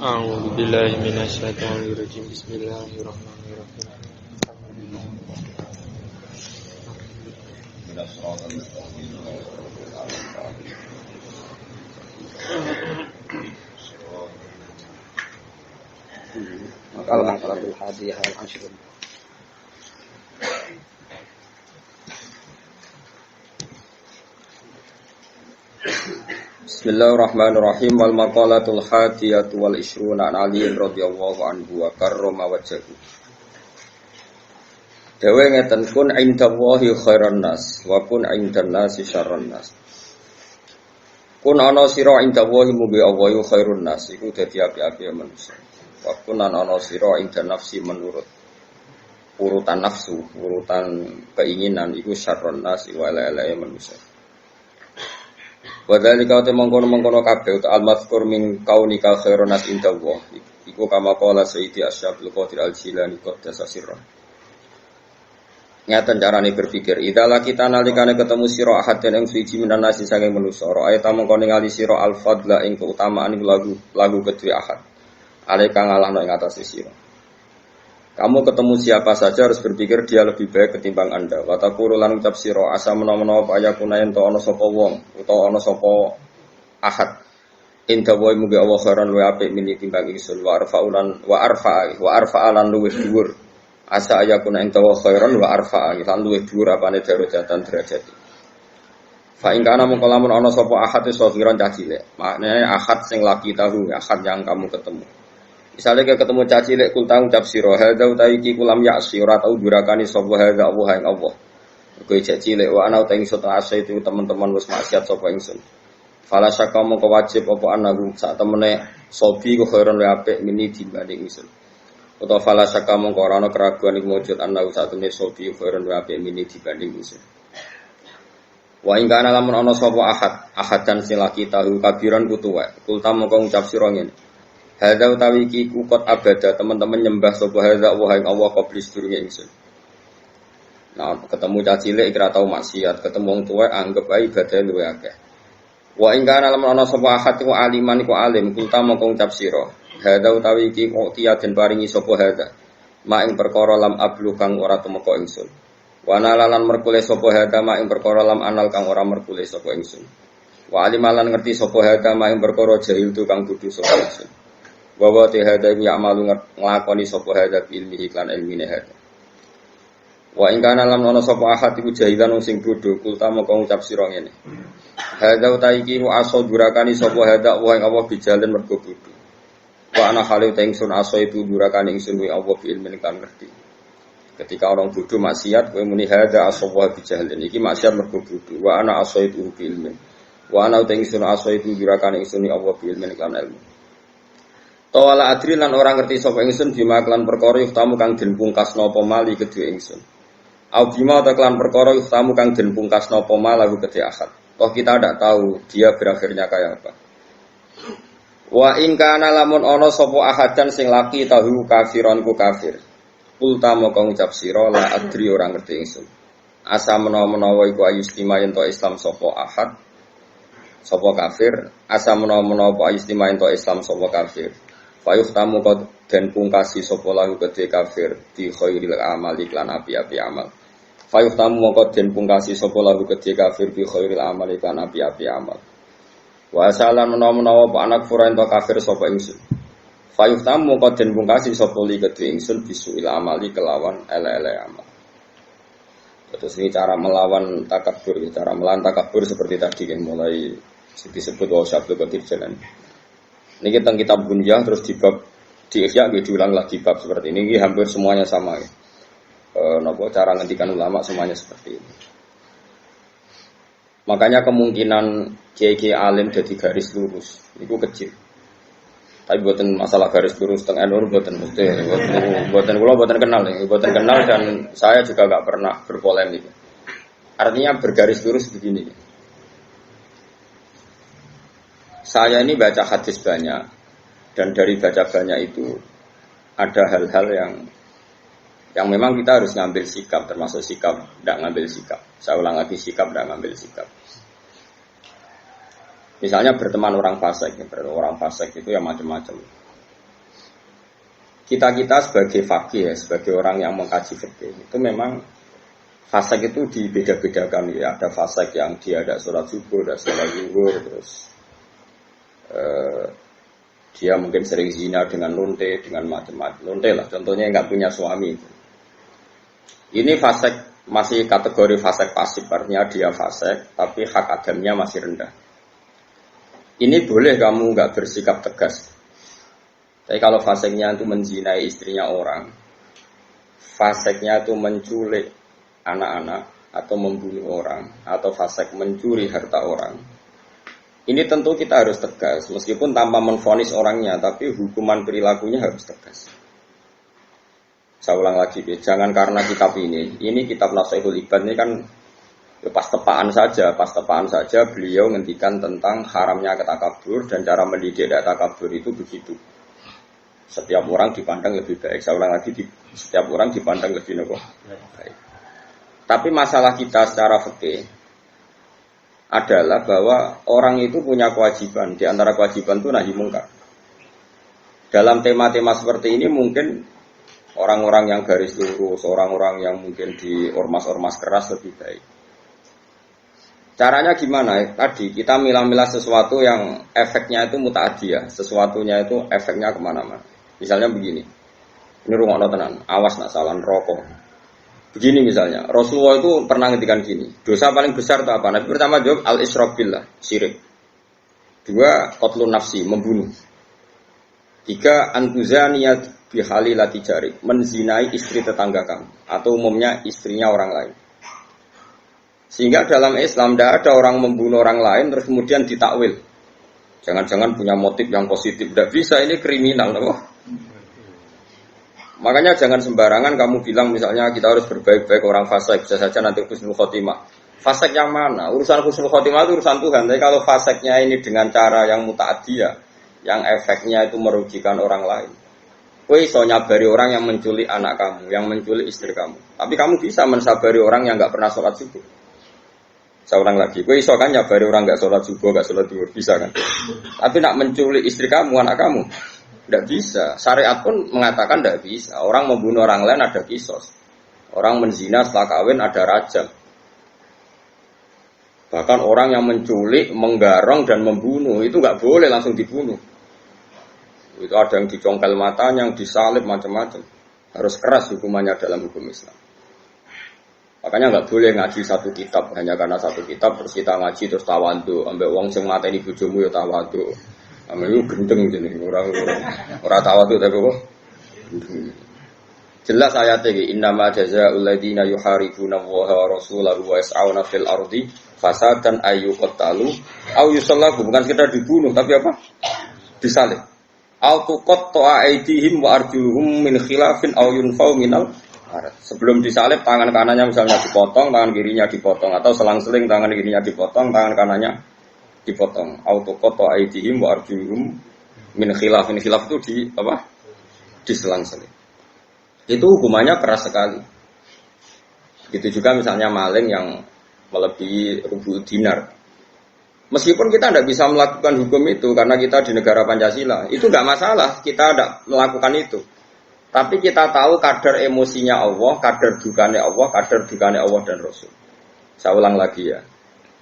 أعوذ بالله من الشيطان الرجيم بسم الله الرحمن الرحيم Al-Aqrab al-Hadiyah al-Ashr. Bismillahirrahmanirrahim. Wal maqalatul hadiyatu wal ishruna an Ali radhiyallahu anhu wa karrama wajhahu. Dewe ngeten kun indallahi khairan nas wa kun indan nasi syarran nas. Kun ana sira indallahi mubi Allahu khairun nas iku dadi api-api manusia. Wa kun ana sira indan nafsi menurut urutan nafsu, urutan keinginan iku syarran nas wa ala-ala manusia. Wadhalika te mengkono-mengkono kabeh uta al-mazkur min kaunika khairun nas indallah. Iku kama qala Sayyidi Asy'abul Qadir Al-Jilani qaddasa sirra. Ngaten carane berpikir, idza kita nalikane ketemu sira ahad den ing suci minan nasi saking manusa, ayat mengko ningali sira al-fadla ing keutamaan lagu kedue ahad. Ale kang ngalahno ing atase sira. Kamu ketemu siapa saja harus berpikir dia lebih baik ketimbang Anda. Wa taqulu lan ucap sira asa menawa-menawa ayakuna ento ana sapa wong utawa ana sapa ahad. Inda wa mugi Allah khairan wa apik mini timbang ingsun wa arfa'alan luwih dhuwur. Asa ayakuna ento khairan wa arfa'alan luwih dhuwur apane darajatan derajat. Fa ing kana mongko lamun ana sapa ahad sagiran cah cilik. Maknane ahad sing laki tahu, ahad yang kamu ketemu. Misalnya kita ketemu caci lek kul tang ucap sira hadza utawi iki kulam ya'si ora tau durakani sapa hadza Allah ing Allah. Kowe caci lek wa ana utawi ingsun asa itu teman-teman wis maksiat sapa ingsun. Fala syaka mongko wajib apa anahu sak temene sobi ku khairon wa apik mini dibanding ingsun. Utawa fala syaka mongko ora ana keraguan iku wujud anahu sak temene sobi ku khairon wa apik mini dibanding ingsun. Wa ing kana lamun ana sapa ahad dan silaki tahu kabiran kutuwa. Kul tam mongko ngucap sira ngene. Hadza utawi iki kukot abada teman-teman nyembah sapa hadza wa ing Allah qablis durunge ingsun. Nah, ketemu caci cilik ora tau maksiat, ketemu wong tuwa anggap ae ibadah luwih akeh. Wa ing kana lamun ana sapa ahad iku aliman iku alim, kulta mongko ngucap sira. Hadza utawi iki kok tiaden paringi sapa hadza. Ma ing perkara lam ablu kang ora tumeka ingsun. Wa nalalan merkule sapa hadza ma ing perkara lam anal kang ora merkule sapa ingsun. Wa alimalan ngerti sapa hadza ma ing perkara jahil tu kang kudu sapa ingsun. Wa te hadza iku ya'malu nglakoni sapa hadza ilmi iklan ilmine hadza. Wa ing kana lam ana sapa ahad iku jahilan sing bodho kulta moko ngucap sira ngene. Hadza utawi iki aso durakani sapa hadza wa ing Allah bijalen mergo bodho. Wa ana khali ta ingsun aso itu durakani ingsun wa Allah bi ilmin kan ngerti. Ketika orang bodho maksiat kowe muni hadza aso wa bijalen iki maksiat mergo bodho. Wa ana aso itu bi ilmin. Wa ana ta ingsun aso itu durakani ingsun wa Allah bi ilmin kan ilmu. Tawala adri lan orang ngerti sapa ingsun bima kelan perkara yuftamu kang den pungkasna apa mali kedue ingsun. Au bima ta kelan perkara yuftamu kang den pungkasna apa malahu kedue ahad. Toh kita tidak tahu dia berakhirnya kayak apa. Wa in kana lamun ana sapa ahadan sing laki tahu kafiran ku kafir. Kulta moko ngucap sira la adri orang ngerti ingsun. Asa menawa-menawa iku ayustima yen to Islam sapa ahad. Sapa kafir, asa menawa-menawa ayustima yen to Islam sapa kafir. Fayuh tamu kau dan pungkasi sopolahu kedhe kafir di khairil amal iklan api-api amal. Fayuh tamu kau dan pungkasi sopolahu kedhe kafir di khairil amal iklan api-api amal. Wa asalan menawa-menawa pak anak fura ento kafir sapa ingsun. Fayuh tamu kau dan pungkasi sopoli kedhe ingsun bisuil amali kelawan ele-ele amal. Terus ini cara melawan takabur, cara melawan takabur seperti tadi yang mulai disebut Asy'abul Qadir Jilani. Ini kita kitab Bunyah terus di bab di Ihya diulang lagi bab seperti ini hampir semuanya sama ya. Cara ngendikan ulama semuanya seperti ini. Makanya kemungkinan kiai alim jadi garis lurus itu kecil. Tapi buatan masalah garis lurus teng NU buatan mesti buatan kenal ya, buatan kenal dan saya juga nggak pernah berpolemik. Artinya bergaris lurus begini. Saya ini baca hadis banyak dan dari baca banyak itu ada hal-hal yang memang kita harus ngambil sikap, termasuk sikap tidak ngambil sikap. Saya ulang lagi sikap tidak ngambil sikap. Misalnya berteman orang fasik itu ya macam-macam. kita sebagai fakih ya, sebagai orang yang mengkaji fikih itu memang fasek itu dibeda-bedakan ya. Ada fasek yang dia ada sholat subuh, ada sholat zuhur, terus dia mungkin sering zina dengan lonte, dengan macam-macam. Lonte lah, contohnya nggak punya suami. Ini fasek masih kategori fasek pasif, artinya dia fasek, tapi hak adamnya masih rendah. Ini boleh kamu nggak bersikap tegas. Tapi kalau faseknya itu menzinai istrinya orang, faseknya itu menculik anak-anak atau membunuh orang, atau fasek mencuri harta orang, ini tentu kita harus tegas, meskipun tanpa menvonis orangnya, tapi hukuman perilakunya harus tegas. Saya ulang lagi, jangan karena kitab ini kitab Nasihatul Ibad ini kan ya pas tepaan saja beliau ngendikan tentang haramnya ketakabur dan cara mendidik takabur itu begitu. Setiap orang dipandang lebih baik. Saya ulang lagi, setiap orang dipandang lebih baik. Tapi masalah kita secara fikih adalah bahwa orang itu punya kewajiban. Di antara kewajiban itu nahi mungkar. Dalam tema-tema seperti ini mungkin orang-orang yang garis lurus, orang-orang yang mungkin di ormas-ormas keras lebih baik. Caranya gimana? Tadi kita milah-milah sesuatu yang efeknya itu muta'adiyah, sesuatunya itu efeknya kemana-mana. Misalnya begini, ini rungokno tenan, awas nak salah rokok. Begini misalnya, Rasulullah itu pernah ngendikan gini, dosa paling besar itu apa? Nabi pertama jawab al-isyrak billah, syirik. 2, qatlun nafsi, membunuh. 3, antuzaniyat bihalilati jari, menzinai istri tetangga kamu atau umumnya istrinya orang lain. Sehingga dalam Islam tidak ada orang membunuh orang lain terus kemudian ditakwil. Jangan-jangan punya motif yang positif, tidak bisa, ini kriminal. Makanya jangan sembarangan kamu bilang misalnya kita harus berbaik-baik orang fasik, bisa saja nanti husnul khotimah. Fasik yang mana? Urusan husnul khotimah itu urusan Tuhan. Tapi kalau fasiknya ini dengan cara yang muta'adiyah, yang efeknya itu merugikan orang lain. Kowe iso nyabari orang yang menculik anak kamu, yang menculik istri kamu. Tapi kamu bisa mensabari orang yang nggak pernah sholat subuh. Saya ulang lagi, kowe iso kan nyabari orang nggak sholat subuh, nggak sholat zuhur, bisa kan? Tapi nak menculik istri kamu, anak kamu, tidak bisa. Syariat pun mengatakan tidak bisa. Orang membunuh orang lain ada kisos. Orang menzina setelah kawin ada rajam. Bahkan orang yang menculik, menggarong dan membunuh itu nggak boleh langsung dibunuh. Itu ada yang dicongkel matanya, yang disalib macam-macam. Harus keras hukumannya dalam hukum Islam. Makanya nggak boleh ngaji satu kitab hanya karena satu kitab terus kita ngaji terus tawadhu, ambek wong sing mateni bojomu ya tawadhu. Ameyu gendeng jenenge ora tawadhu tapi kok. Jelas ayat iki innama jazaa'ul ladzina yuharibuna Allaha wa rasulahu wa yas'auna fil ardi fasadan ayyuqtalu aw yusallabu, bukan sekedar dibunuh tapi apa? Disalib. Au tuqatta'a aydihim wa arjuluhum min khilafin aw yunfau minal. Sebelum disalib tangan kanannya misalnya dipotong, tangan kirinya dipotong, atau selang-seling tangan kirinya dipotong, tangan kanannya dipotong. Autokoto aidihim wa arjuluhum min khilaf. Min khilaf itu di apa? Diselang-seling. Itu hukumannya keras sekali. Gitu juga misalnya maling yang melebihi rubu dinar. Meskipun kita tidak bisa melakukan hukum itu karena kita di negara Pancasila, itu nggak masalah. Kita tidak melakukan itu. Tapi kita tahu kadar emosinya Allah, kadar dukanya Allah, kadar dukanya Allah dan Rasul. Saya ulang lagi ya.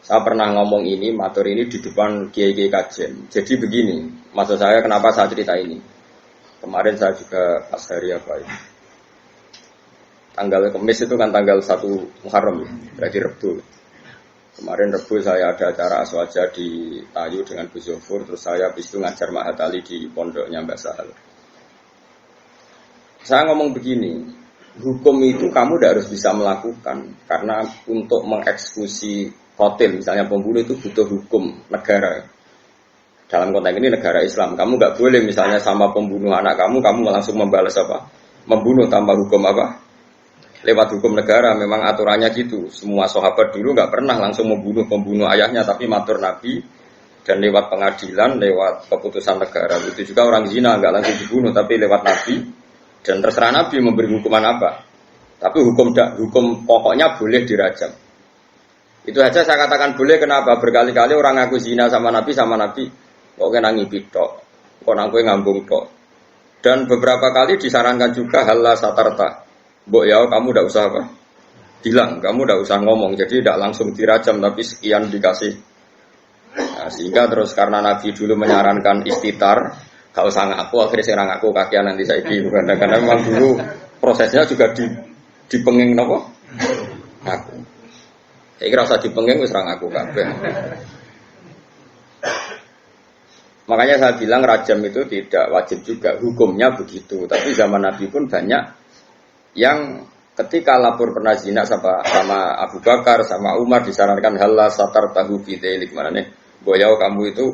Saya pernah ngomong ini, matur ini di depan kiai-kiai kajian. Jadi begini, maksud saya kenapa saya cerita ini. Kemarin saya juga pas hari apa ini. Tanggal Kamis itu kan tanggal 1 Muharram ya, berarti Rebu. Kemarin Rebu saya ada acara aswaja di Tayu dengan Gus Zofur, terus saya habis itu ngajar Mahat Ali di pondoknya Mbak Sahal. Saya ngomong begini, hukum itu kamu tidak harus bisa melakukan karena untuk mengeksekusi qatil, misalnya pembunuh itu butuh hukum negara. Dalam konteks ini negara Islam, kamu nggak boleh misalnya sama pembunuh anak kamu langsung membalas apa? Membunuh tanpa hukum apa? Lewat hukum negara, memang aturannya gitu. Semua sahabat dulu nggak pernah langsung membunuh pembunuh ayahnya, tapi matur Nabi dan lewat pengadilan, lewat keputusan negara. Itu juga orang zina nggak langsung dibunuh, tapi lewat Nabi. Dan terserah Nabi memberi hukuman apa. Tapi hukum pokoknya boleh dirajam. Itu saja saya katakan boleh. Kenapa? Berkali-kali orang ngaku zina sama Nabi. Kok kena ngibit tok, kok nangkue ngambung tok. Dan beberapa kali disarankan juga halla satarta. Mbok ya kamu tidak usah apa? Bilang, kamu tidak usah ngomong. Jadi tidak langsung dirajam tapi sekian dikasih. Nah, sehingga terus karena Nabi dulu menyarankan istitar, gak usah ngaku, akhirnya saya ngaku kakian nanti saya bukan. Karena memang dulu prosesnya juga dipenging nopo. Aku. Saya kira usah dipenging wis ra ngaku kabeh. Makanya saya bilang rajam itu tidak wajib juga, hukumnya begitu. Tapi zaman Nabi pun banyak yang ketika lapor pernah zina sama Abu Bakar, sama Umar disarankan halal satar tahu fidelik mana nih, boyau kamu itu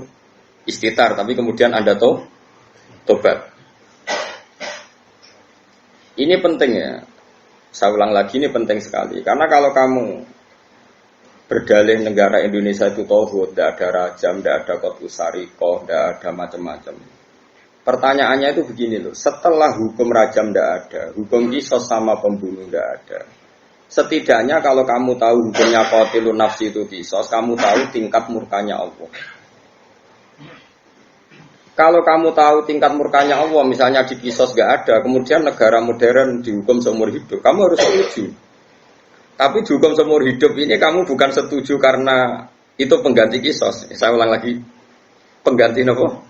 istitar, tapi kemudian Anda tobat. Ini penting ya. Saya ulang lagi ini penting sekali. Karena kalau kamu berdalih negara Indonesia itu tauhid, tidak ada rajam, tidak ada qat'us sariqah, tidak ada macam-macam. Pertanyaannya itu begini loh, setelah hukum rajam tidak ada, hukum qisas sama pembunuh tidak ada. Setidaknya kalau kamu tahu hukumnya qatilun nafsi itu qisas, kamu tahu tingkat murkanya Allah. Kalau kamu tahu tingkat murkanya Allah, misalnya di qisas tidak ada, kemudian negara modern dihukum seumur hidup, kamu harus setuju. Tapi dihukum seumur hidup ini kamu bukan setuju karena itu pengganti qisas. Saya ulang lagi, pengganti apa?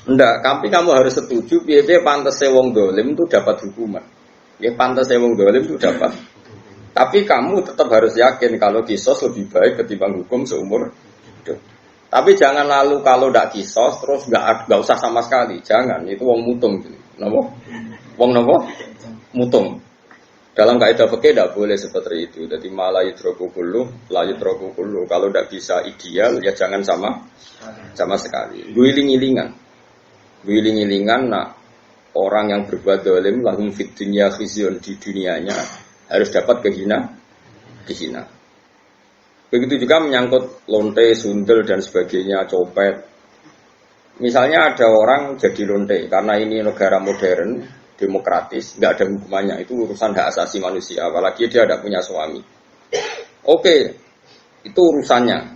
Enggak, tapi kamu harus setuju biar pantas wong dolim itu dapat hukuman. Ya pantas wong dolim itu dapat. Tapi kamu tetap harus yakin kalau qisas lebih baik ketimbang hukum seumur hidup. Tapi jangan lalu kalau tidak qisas terus nggak usah sama sekali. Jangan, itu wong mutung. Napa? Wong napa? Mutung. Dalam kaidah fikih tidak boleh seperti itu. Jadi malah yudroku kullu, la yudroku kullu. Kalau tidak bisa ideal, ya jangan sama sekali. Guling-gilingan, nah orang yang berbuat dolim lahum fid dunya khizyun, di dunianya harus dapat dihina. Begitu juga menyangkut lonte, sundel dan sebagainya, copet. Misalnya ada orang jadi lonte karena ini negara modern, demokratis, nggak ada hukumannya, itu urusan hak asasi manusia, apalagi dia tidak punya suami. Oke, itu urusannya.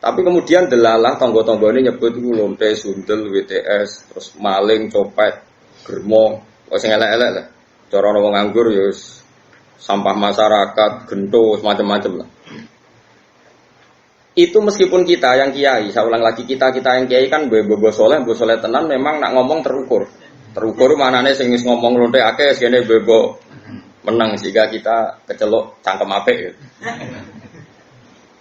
Tapi kemudian delalah tonggo-tonggo ini nyebut itu lonte, sundel, WTS, terus maling, copet, germo, sing elek-elek lah. Cara wong nganggur ya sampah masyarakat, gento, macam-macam lah. Itu meskipun kita yang kiai, saya ulang lagi kita yang kiai kan bobo soleh tenan memang nak ngomong terukur. Terukur manane sing wis ngomong lonte akeh sekene bebo menang sehingga kita kecelok cangkem apik gitu.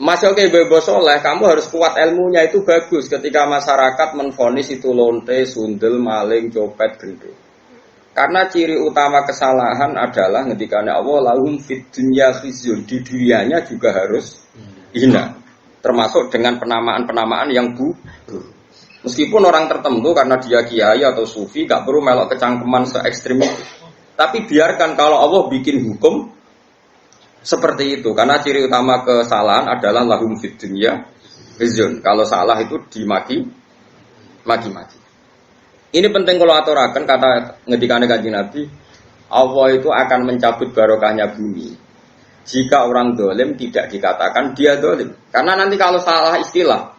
Mas oke bebo soleh, kamu harus kuat ilmunya itu bagus ketika masyarakat menvonis itu lonte, sundel, maling, copet, gendut. Karena ciri utama kesalahan adalah ketika Allah lahum fid dunya khizyun, di dunianya juga harus hina. Termasuk dengan penamaan-penamaan yang buruk. Meskipun orang tertentu karena dia kiai atau sufi gak perlu melok kecangkeman se-ekstrim itu. Tapi biarkan kalau Allah bikin hukum seperti itu. Karena ciri utama kesalahan adalah lahum fid dunya khizyun. Kalau salah itu dimaki. Ini penting kalau aturaken kata ngendikane Kanjeng Nabi, Allah itu akan mencabut barokahnya bumi jika orang dolim tidak dikatakan dia dolim. Karena nanti kalau salah istilah,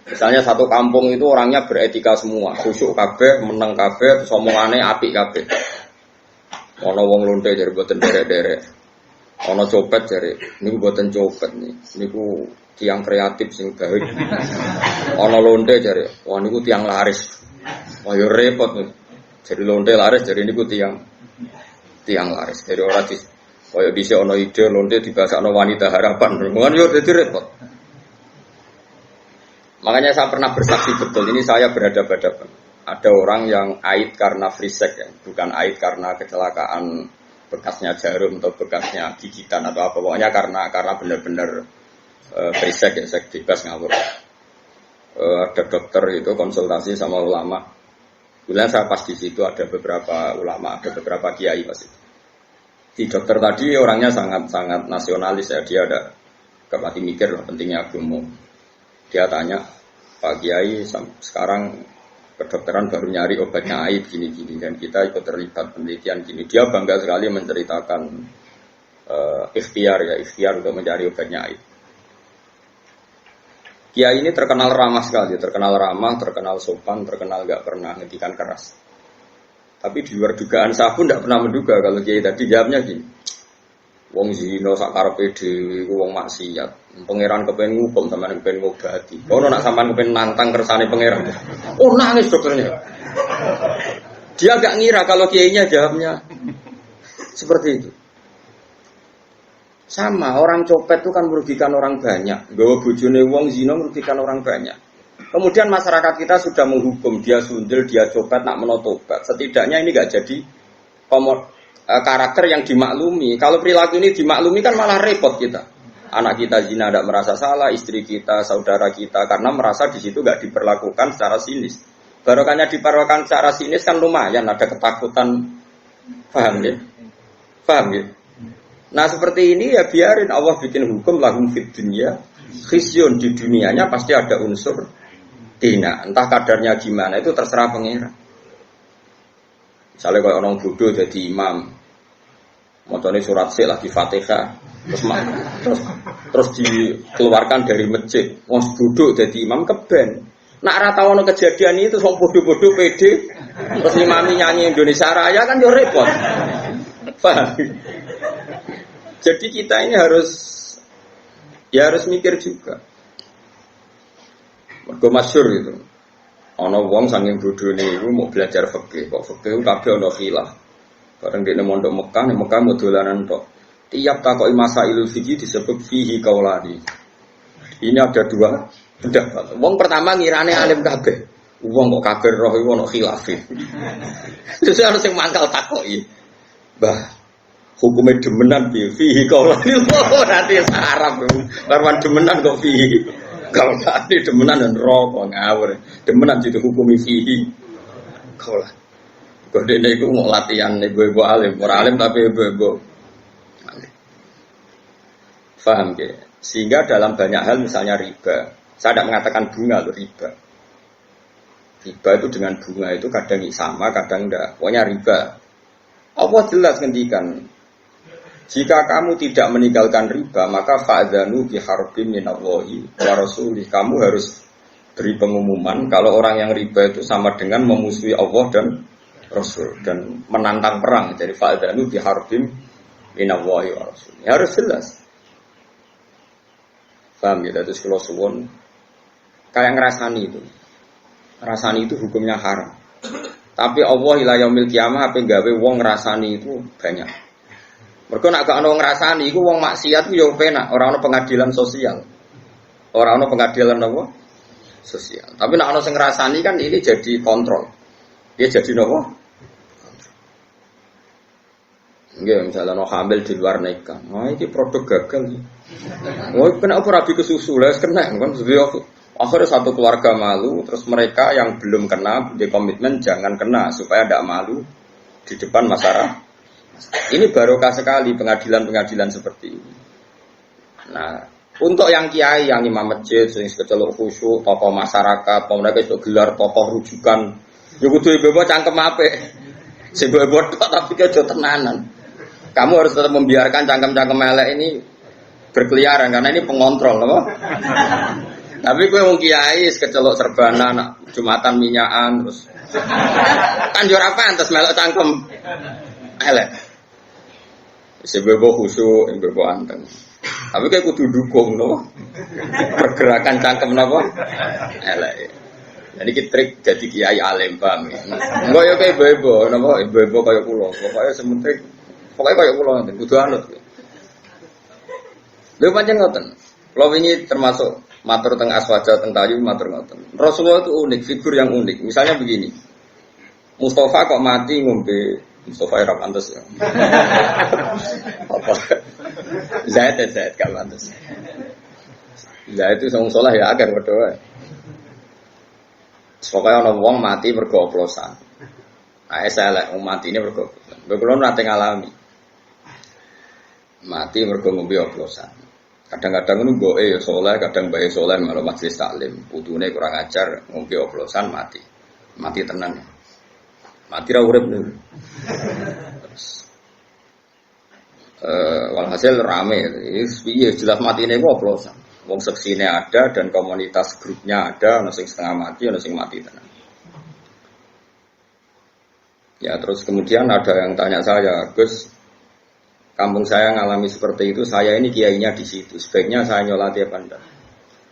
misalnya satu kampung itu orangnya beretika semua, khusyuk kabeh, meneng kabeh, terus omongane apik kabeh. Ana wong lonte jare boten derek-derek. Ana copet jare niku boten copet niku tiang kreatif sing gawe. Ana lonte jare wah niku tiang laris. Wah yo repot nih. Jadi lonte laris jare niku tiang laris. Jadi ora di kaya dhisik ana ide lonte dibasakno wanita harapan. Kan yo dadi repot. Makanya saya pernah bersaksi betul, ini saya berhadapan-hadapan. Ada orang yang aid karena free sex ya, bukan aid karena kecelakaan bekasnya jarum atau bekasnya gigitan atau apa. Pokoknya karena benar-benar free sex ya, seks bebas ngawur. Ada dokter itu konsultasi sama ulama. Kemudian saya pas di situ ada beberapa ulama, ada beberapa kiai pasti. Si dokter tadi orangnya sangat nasionalis ya, dia ada kepati mikir lah pentingnya agama. Dia tanya, Pak Kiai sekarang kedokteran baru nyari obatnya aib gini-gini dan kita ikut terlibat penelitian gini. Dia bangga sekali menceritakan ikhtiar untuk mencari obatnya aib. Kiai ini terkenal ramah sekali, terkenal ramah, terkenal sopan, terkenal gak pernah ngedikan keras. Tapi di luar dugaan saya pun tidak pernah menduga kalau kiai tadi jawabnya gini. Wong zina sak karepe dhewe iku wong maksiat. Pangeran kepen ngukum sampean kepen ngobati. Ono nak sampean kepen nantang kersane pangeran. Oh nangis dokternya. Dia agak ngira kalau kiainya jawabnya seperti itu. Sama orang copet itu kan merugikan orang banyak. Gawa bojone wong zina merugikan orang banyak. Kemudian masyarakat kita sudah menghukum dia sundel, dia copet, nak menotobat. Setidaknya ini gak jadi karakter yang dimaklumi. Kalau perilaku ini dimaklumi kan malah repot kita. Anak kita zina tidak merasa salah, istri kita, saudara kita, karena merasa di situ gak diperlakukan secara sinis. Barokahnya diperlakukan secara sinis kan lumayan, ada ketakutan. Paham ya? Paham ya? Nah seperti ini ya biarin Allah bikin hukum lahum fid dunya khizyun, di dunianya pasti ada unsur dina, entah kadarnya gimana itu terserah pengira. Misalnya kalau orang bodoh jadi imam, macamnya surat sih lagi Fatihah, terus dikeluarkan dari masjid, wong bodoh jadi imam keben. Nak rata ono kejadian itu wong bodoh-bodoh pede, terus imami nyanyi Indonesia Raya kan yo repot. Paham? Jadi kita ini harus mikir juga. Mergo masyhur itu. Ana wong saking bodhone iku mau belajar fikih, kok fikih kabeh ana khilaf. Bareng dekne mondok Mekah, nek Mekah mau dolanan tok. Tiap takoki masailul fikih disebut fihi qaulani. Ini ada dua pendapat. Wong pertama ngirane alim kabeh. Wong kok kabeh roh iku ana khilaf. Terus ana sing mangkal takoki. Mbah, hukumnya demenan fihi qaulani. Nanti sarap. Barwan demenan kok fihi. Kalau tadi demenan dan rokok ngawur, demenan jadi hukumi fihi. Kalau kode ini aku mau latihan ibu-ibu alim, orang alim tapi ibu-ibu alim. Paham ya? Sehingga dalam banyak hal misalnya riba, saya tidak mengatakan bunga loh riba. Riba itu dengan bunga itu kadang sama, kadang enggak. Pokoknya riba. Allah jelas ngendikan. Jika kamu tidak meninggalkan riba, maka fa'dzanu biharbin minallahi wa rasulih. Kamu harus beri pengumuman kalau orang yang riba itu sama dengan memusuhi Allah dan Rasul dan menantang perang. Jadi fa'dzanu biharbin minallahi wa rasulih. Harus jelas. Paham ya? Terus kalau suwon kayak ngerasani itu. Ngerasani itu hukumnya haram. Tapi Allah ila yaumil qiyamah apa gawe wong ngerasani itu banyak. Mergo nek gak ono ngrasani iku wong maksiat ku yo penak, ora ono pengadilan sosial. Ora ono pengadilan apa? Sosial. Tapi nek ono sing ngrasani kan ini jadi kontrol. Dia jadi napa? Nggih, misalnya ono hamil di luar nikah. Wah, iki produk gagal. Oh, kena apa rabi kesusu lah kena kan akhirnya satu keluarga malu, terus mereka yang belum kena di komitmen jangan kena supaya tidak malu di depan masyarakat. Ini barokah sekali pengadilan-pengadilan seperti ini. Nah, untuk yang kiai, yang imam masjid, sing kecelok khusyuk, tokoh masyarakat, mereka itu gelar tokoh rujukan. Ya kudu ibu cangkem apik. Sing ibu tok tapi aja tenanan. Kamu harus tetap membiarkan cangkem-cangkem elek ini berkeliaran karena ini pengontrol, apa? Tapi kowe wong kiai kecelok serbana, nak Jumatan minyakan terus. Kan yo ora pantes melok cangkem elek. Sebebo khusyuk, sebebo anteng. Tapi kayak kudu dukung, no? Pergerakan cangkem, no? Elek. Jadi kita trik jadi kiai alim, paham ya? Enggak ya kayak ibu-ibu, no? Ibu-ibu kayak pulau. Pokoknya sementing, pokoknya kayak pulau nanti. Kudu anut. Lalu panjang ngoten. Kalau ini termasuk matur teng aswaja teng tayu matur ngoten. Rasulullah itu unik, figur yang unik. Misalnya begini, Mustafa kok mati ngombe. Mustafa ya pantas ya. Apa? Zaid gak pantas. Zaid itu sang saleh ya agar berdoa. Pokoknya orang wong mati mergo oplosan. Nah, saya wong mati ini mergo oplosan. Bekulon nate ngalami. Mati mergo ngombe oplosan. Kadang-kadang itu goe ya saleh, kadang bae saleh malah majelis taklim. Putune kurang ajar ngombe oplosan mati. Mati tenan. Mati ra urip niku. Walhasil rame. Iya jelas matine ku oplosan. Wong seksine ada dan komunitas grupnya ada, ono sing setengah mati, ono sing mati tenan. Ya terus kemudian ada yang tanya saya, Gus, kampung saya ngalami seperti itu, saya ini kiainya di situ, sebaiknya saya nyolati apa enggak?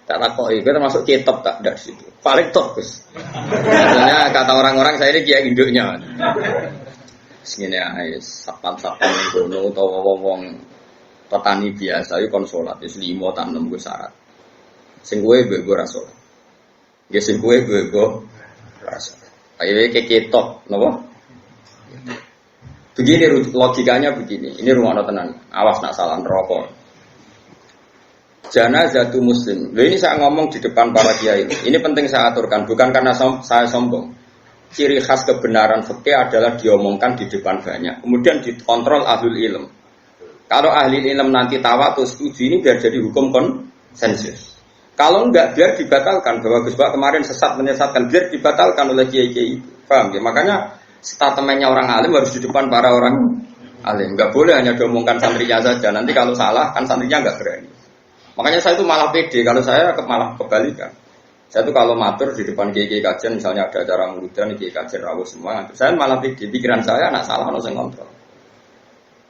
Tak takoi, itu termasuk kitab tak ada di situ. Paling top, Gus. Maksudnya kata orang-orang saya ini kiai induknya. Segini aja, sapan-sapan gono atau wong petani biasa itu konsolat, itu 5 tanam gue syarat. Sing gue rasul. Ya sing gue rasul. Ayo kayak kitab, nopo? Begini logikanya begini. Ini rumah tenan. Awas nak salah rokok. Janazatu muslim. Ini saya ngomong di depan para kiai. Ini penting saya aturkan. Bukan karena saya sombong. Ciri khas kebenaran fikih adalah diomongkan di depan banyak. Kemudian dikontrol ahlul ilm. Kalau ahli ilm nanti tawatur setuju ini biar jadi hukum konsensus. Kalau enggak biar dibatalkan. Bahwa Gus Bak kemarin sesat menyesatkan. Biar dibatalkan oleh kiai-kiai. Paham ya? Makanya statementnya orang alim harus di depan para orang alim. Enggak boleh hanya diomongkan santrinya saja. Nanti kalau salah kan santrinya enggak berani. Makanya saya itu malah pede. Kalau saya malah kebalikan. Saya itu kalau matur di depan kiai kajian, misalnya ada acara muludan kiai kajian rawuh semua, saya malah pede. Pikiran saya anak salah harus kontrol.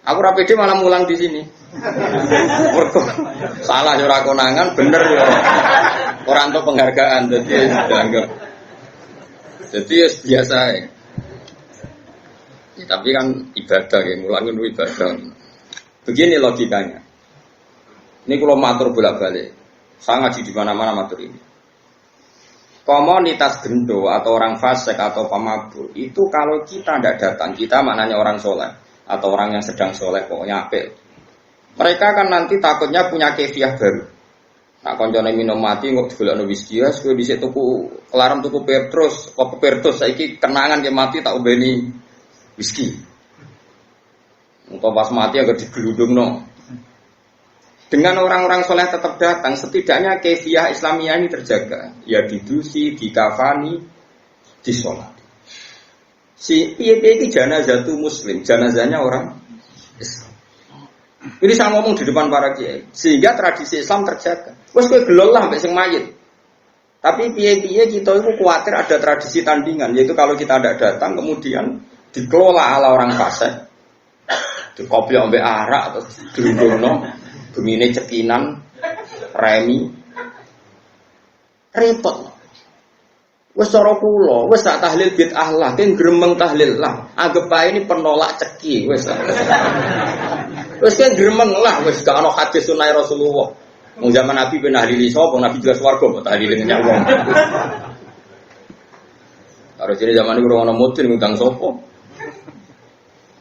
Aku rapede malah mulang di sini. Salah ora konangan, bener ya. Ora entuk penghargaan jadi dianggap. Jadi biasa ya. Ya, tapi kan ibadah ya, mulang itu ibadah. Begini logikanya. Ini kalau matur bolak-balik. Saya ngaji di mana-mana matur ini. Komunitas gendo atau orang fasik atau pemabuk itu kalau kita tidak datang, kita maknanya orang soleh atau orang yang sedang soleh pokoknya apel. Mereka kan nanti takutnya punya kefiah baru. Nah, koncone minum mati kok digolekno whisky ya, kowe dhisik tuku kelarem tuku Petrus, kok Petrus saiki kenangan ke mati tak ubeni whisky. Engko pas mati agak digelundungno. Dengan orang-orang soleh tetap datang, setidaknya kefiah Islamiyah ini terjaga. Ya didusi, dikafani, disolat. Si piye-piye iki janazatu muslim, janazahnya orang Islam. Ini saya ngomong di depan para kiai, sehingga tradisi Islam terjaga. Wes kowe gelol lah mbek sing mayit. Tapi piye-piye kita itu khawatir ada tradisi tandingan, yaitu kalau kita tidak datang kemudian dikelola ala orang fasik. Dikopi ambek arak atau dilundungno. Bumine cekinan, remi, repot. Wes cara kula, wes tak tahlil bid'ah lah, kan gremeng tahlil lah. Anggap ae ini penolak ceki, wes. Wes kan gremeng lah, wes gak ono hadis sunah Rasulullah. Wong zaman Nabi ben tahlili sapa, Nabi jelas warga kok tahlilin nyak wong. Karo jere zaman iku ora ono mudin ngundang sapa.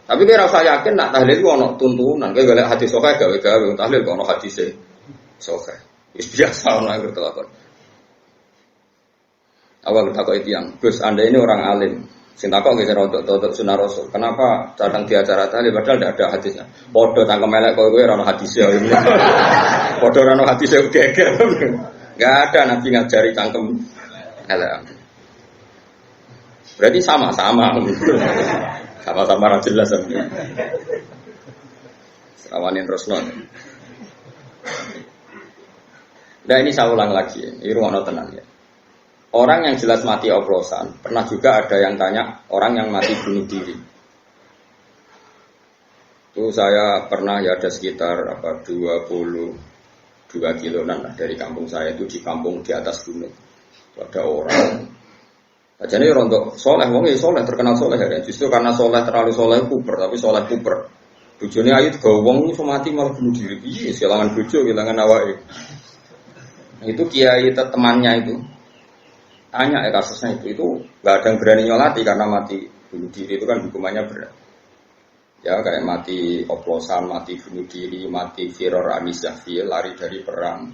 Tapi kira rasa yakin nak tahlil ku ono tuntunan, kowe golek hadis sokeh gawe-gawe tahlil kok ono hadise sokeh. Wis biasa ono nang telakon. Awal takok tiyang, Gus Anda ini orang alim. Sing takok nggih untuk sunah Rasul. Kenapa datang di acara tahlil padahal tidak ada hadisnya? Padha cangkem elek kowe ora ono hadise. Padha ora ono hadise geger. Enggak ada Nabi ngajari cangkem elek. Berarti sama-sama. Sama-sama ra jelas sampeyan. Serawanin Rasulullah. Nah ini saya ulang lagi, ini ruang tenang ya. Orang yang jelas mati oplosan, pernah juga ada yang tanya orang yang mati bunuh diri. Itu saya pernah ya ada sekitar 22 kiloan dari kampung saya itu di kampung di atas gunung. Ada orang jadi rontok soleh, wong soleh terkenal soleh ya. Justru karena soleh terlalu soleh puber, tapi soleh puber. Bujone ayu gawe wong iso mati malah bunuh diri. Piye kehilangan bojo, kehilangan awake. Nah, itu kiai temannya itu. Tanya ya kasusnya itu nggak ada yang berani nyolati karena mati bunuh diri itu kan hukumannya berat. Ya kayak mati oplosan, mati bunuh diri, mati firor amisafil, lari dari perang,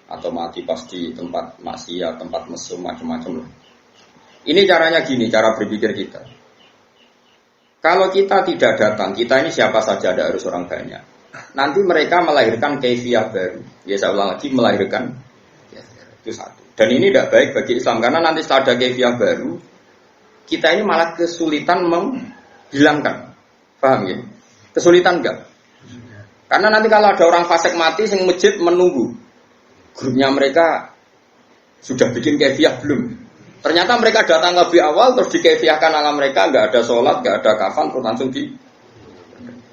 atau mati pas di tempat maksiat, tempat mesum macam-macam lah. Ini caranya gini, cara berpikir kita. Kalau kita tidak datang, kita ini siapa saja, ada harus orang banyak. Nanti mereka melahirkan kaifiah baru. Ya saya ulang lagi, melahirkan ya, itu satu. Dan ini tidak baik bagi Islam karena nanti setelah ada kaifiah baru, kita ini malah kesulitan menghilangkan. Paham ya? Kesulitan enggak? Karena nanti kalau ada orang fasik mati, sing masjid menunggu. Grupnya mereka sudah bikin kaifiah belum? Ternyata mereka datang lebih awal terus dikefiahkan ala mereka, nggak ada sholat, nggak ada kafan, terus langsung di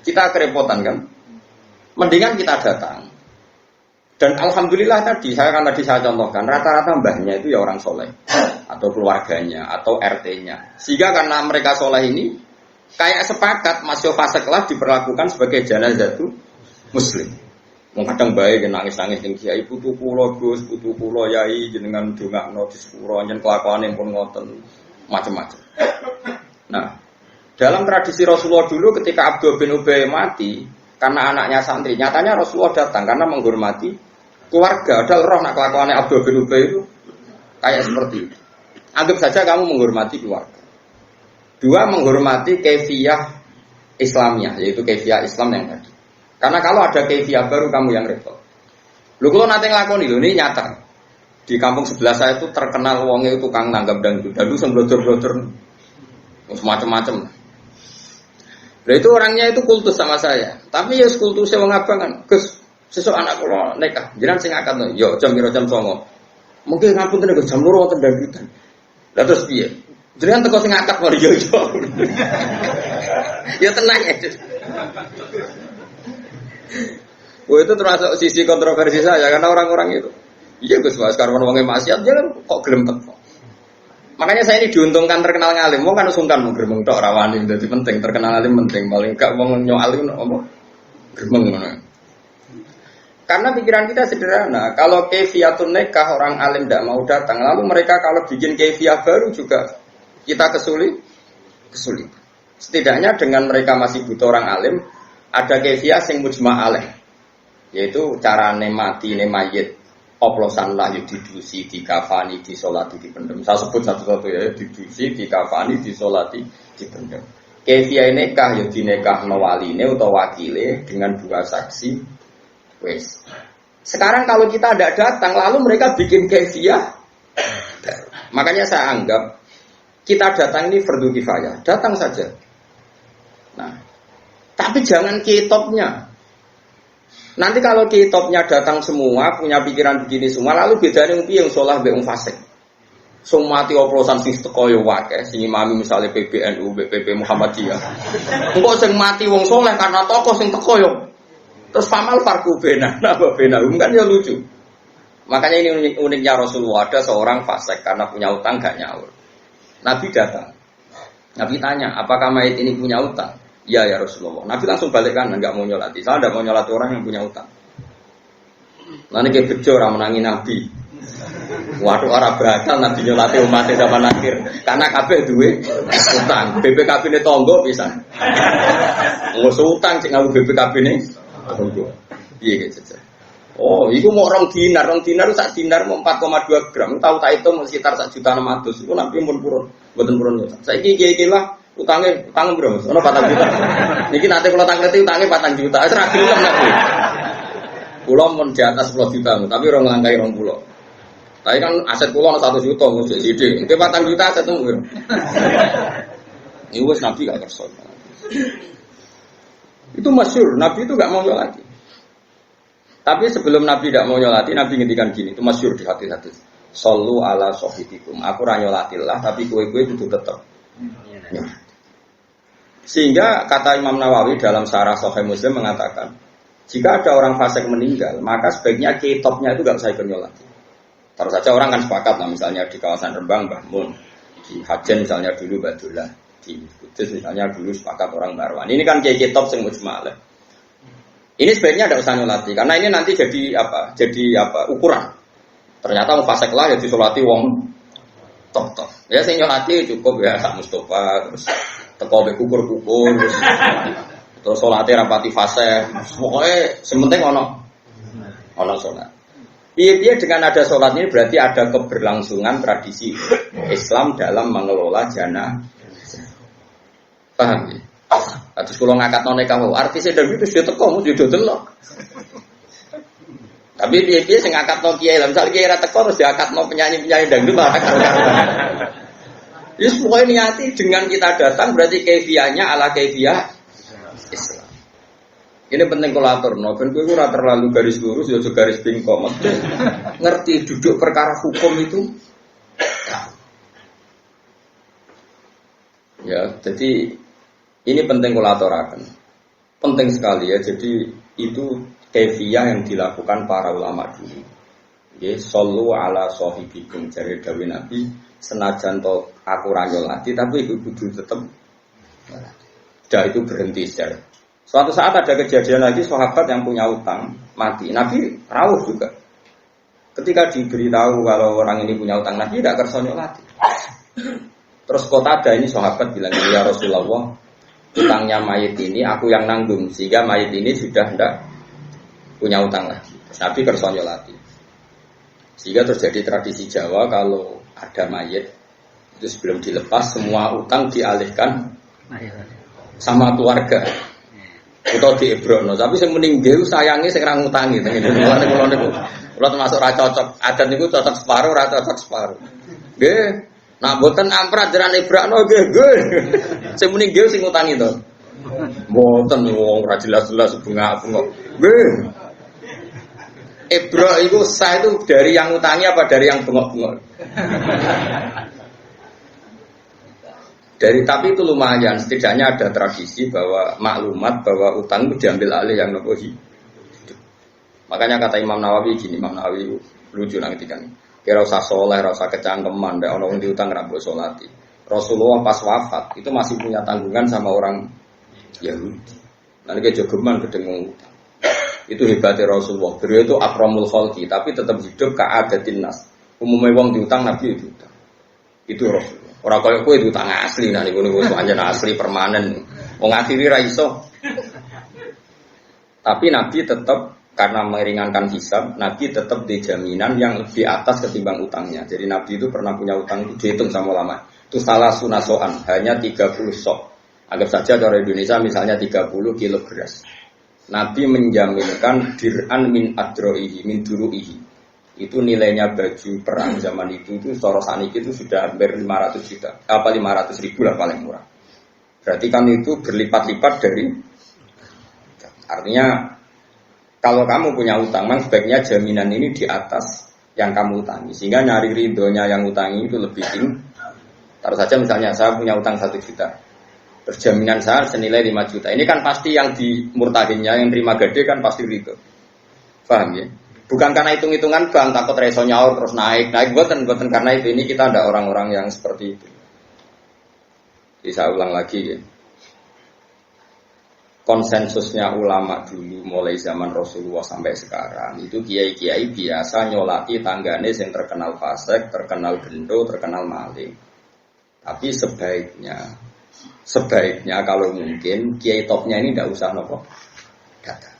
kita kerepotan kan. Mendingan kita datang. Dan alhamdulillah tadi saya contohkan rata-rata mbahnya itu ya orang soleh atau keluarganya atau RT-nya. Sehingga karena mereka soleh ini kayak sepakat Mas Yofaseklah diperlakukan sebagai janazatu muslim. Kadang baik nangis-nangis ning kiai putu kula Gus, putu kula yai jenengan dongakno di sepuro nyen kelakuane pun ngoten macam-macam. Nah, dalam tradisi Rasulullah dulu ketika Abdul bin Ubay mati karena anaknya santri, nyatanya Rasulullah datang karena menghormati keluarga. Ada roh nak kelakuannya Abdul bin Ubay itu kayak seperti itu. Anggap saja kamu menghormati keluarga. Dua, menghormati kaifiyah Islamnya, yaitu kaifiyah Islam yang tadi. Karena kalau ada kaifiyah baru kamu yang repot. Lu kalau nanti ngelakoni, ini nyata. Di kampung sebelah saya itu terkenal wongnya itu tukang nanggap dangdut. Dulu semblotor-blotor semacam-macam. Nah itu orangnya itu kultus sama saya. Tapi ya kultusnya wong abang kan. Gus, sesuk anak kula nikah. Jenengan sing akad no. Yo jam 09.00. Mungkin ngapunten Gus jam 2 wonten dangdutan. Lah terus piye? Jenengan teko sing akad kok yo. Ya tenang ya. Oh itu termasuk sisi kontroversi saya karena orang-orang itu. Iya Gus, sekarang wongnya maksiat jangan kok gelem teko. Makanya saya ini diuntungkan terkenal ngalim. Wong kan sungkan mau gremeng tok rawani dadi penting, terkenal ngalim penting. Paling gak wong nyoal iku apa gremeng ngono. Karena pikiran kita sederhana, kalau kaifiyatun nikah orang alim tidak mau datang, lalu mereka kalau bikin kaifiyah baru juga kita kesulitan. Setidaknya dengan mereka masih butuh orang alim, ada kaifiyah sing mujma' alaih, yaitu cara mati mayit. Oplosan lah yuk didusi, dikafani, disolati, dipendem. Saya sebut satu-satu ya, didusi, dikafani, disolati, dipendem. Kaifiyah nikah yuk dinikah waline atau wakile dengan 2 saksi. Wes. Sekarang kalau kita tidak datang, lalu mereka bikin kaifiyah. Makanya saya anggap kita datang ini fardu kifayah, datang saja. Nah, tapi jangan kitopnya. Nanti kalau kitopnya datang semua, punya pikiran begini semua, lalu bedanya yang sholah yang fasik. Semua mati oplosan sing teko yo wae, sing imami misalnya PBNU, BPP Muhammadiyah. Engko sing mati wong soleh karena tokoh sing teko yo. Terus famal farku bena, napa bena kan ya lucu. Makanya ini uniknya Rasulullah, ada seorang fasik karena punya utang gak nyaur. Nabi datang. Nabi tanya, apakah mayit ini punya utang? Ya Rasulullah. Nabi langsung balik kanan, nggak mau nyolati. Saya tidak mau nyolati orang yang punya utang. Nanti kayak bejo orang menangi Nabi. Waduh orang bakal Nabi nyolati umatnya zaman akhir. Karena kabeh duwe utang. BPKB ini tonggo bisa. Nggak utang cik ngaku BPKB ini tonggo. Iya gitu. Oh, itu mau orang dinar itu sak dinar mau 4,2 gram. Tahu tak itu sekitar 1.600.000. Itu Nabi pun purun, buatan purun. Saya kira utangnya bro, ono 4 juta. Niki nanti kalau tanglet utangnya 4 juta. Serah gelem Nabi. Pulau mun di atas 10 juta, tapi orang langkai 20. Tapi kan aset pulau 1 juta, mesti ide. Ke 4 juta aset tuh. Ini wes Nabi gak kerso. Itu masyhur, Nabi itu gak mau nyolati. Tapi sebelum Nabi tidak mau nyolati, Nabi ngendikan gini, itu masyhur di hati-hati. Sallu ala sohibikum. Aku ra nyolatilah, tapi kue-kue itu tetap. Ya. Sehingga kata Imam Nawawi dalam Syarah Sahih Muslim mengatakan, jika ada orang fasik meninggal, maka sebaiknya kitopnya itu gak usah ikut nyolati. Terus saja orang kan sepakat lah, misalnya di kawasan Rembang Mbah Mun, di Hajen misalnya dulu Badullah, di Kudus misalnya dulu sepakat orang Marwan. Ini kan kayak kitop sing mujma'. Ini sebaiknya tidak usah nyolati, karena ini nanti jadi ukuran. Ternyata mau fasik lah ya disolati wong tok. Ya sing nyolati cukup ya sak Mustofa, terus teko mbek kukur-kukur, terus salate rapati fase. Pokoke sementing ono salat. Piye-piye dengan ada salat ini berarti ada keberlangsungan tradisi Islam dalam mengelola jenazah. Paham ya? Terus kalau ngangkat nikah artisnya dan itu sudah teko mesti delok. Tapi piye-piye sing ngangkatno kiai, misal kiai ra teko terus diangkatno penyanyi-penyanyi dangdut malah karo-karoan. Yes, pokoknya niati dengan kita datang berarti kaifiyahnya ala kaifiyah Islam. Ini penting kolator, no. Ben kowe ora terlalu garis lurus ya juga garis bingkong. Ngerti duduk perkara hukum itu. Ya, jadi ini penting kulaturakan. Penting sekali ya. Jadi itu kefiyah yang dilakukan para ulama dulu. Ya, sallu ala sahibikum jare dawuh Nabi, senajan to aku ra nyolati tapi iku kudu tetep. Dah itu berhenti saja. Suatu saat ada kejadian lagi sahabat yang punya utang mati. Nabi rawuh juga. Ketika diberitahu kalau orang ini punya utang, Nabi tidak kersa nyolati. Terus Qatada ini sahabat bilang, ya Rasulullah, utangnya mayit ini aku yang nanggung, sehingga mayit ini sudah tidak punya utang lagi. Nabi kersa nyolati. Sehingga terjadi tradisi Jawa kalau ada mayit itu sebelum dilepas semua utang dialihkan sama keluarga. Atau di Ibrono, tapi yang meninggal sayangnya sekarang ngutangi. Kalau termasuk ra cocok, adat niku cocok separuh, ra cocok separuh. Nggih, nak boten amprat jaran Ibrono nggih. Sing meninggal sing ngutangi to. Boten wong ra jelas-jelas bunga-bunga. Nggih. Ibro itu sah itu dari yang ngutangi apa dari yang bengok-bengok? Tapi itu lumayan, setidaknya ada tradisi bahwa maklumat bahwa utang itu diambil alih yang nopo hidup. Makanya kata Imam Nawawi gini, Imam Nawawi lucu nanti kan. Kira usah soleh, usah kecangkeman, ndak ono wong diutang ra mbok salati. Rasulullah pas wafat itu masih punya tanggungan sama orang Yahudi. Nanti ke jogeman gedeng utang. Itu hebatnya Rasulullah. Beliau itu akramul khalqi, tapi tetap hidup ka'adatin nas. Umumnya wong diutang Nabi itu utang. Itu Rasulullah. Orang kaya kowe itu utang asli, nah niku pancen asli permanen. Wong akhiri ra iso. Tapi Nabi tetap karena meringankan hisab, Nabi tetap di jaminan yang lebih atas ketimbang utangnya. Jadi Nabi itu pernah punya utang itu dihitung sama ulama. Itu salah sunasoan, hanya 30 sok. Anggap saja dari Indonesia misalnya 30 kilo beras. Nabi menjaminkan dir'an min adroihi, min duruihi. Itu nilainya baju perang zaman itu secara saniki itu sudah hampir 500 juta. Apa 500 ribu lah paling murah. Berarti kan itu berlipat-lipat dari. Artinya kalau kamu punya utang, memang sebaiknya jaminan ini di atas yang kamu utangi. Sehingga nyari ridhonya yang utangi itu lebih tinggi. Taruh saja misalnya saya punya utang 1 juta. Terus jaminan saya senilai 5 juta. Ini kan pasti yang di murtahinnya, yang terima gede kan pasti ridho. Paham ya? Bukan karena hitung-hitungan bank takut reso nyaur terus naik buatan karena itu. Ini kita ada orang-orang yang seperti itu. Jadi saya ulang lagi ya. Konsensusnya ulama dulu mulai zaman Rasulullah sampai sekarang itu kiai-kiai biasa nyolati tanggane yang terkenal fasik, terkenal gendo, terkenal maling. Tapi sebaiknya kalau mungkin kiai topnya ini tidak usah nopo datang.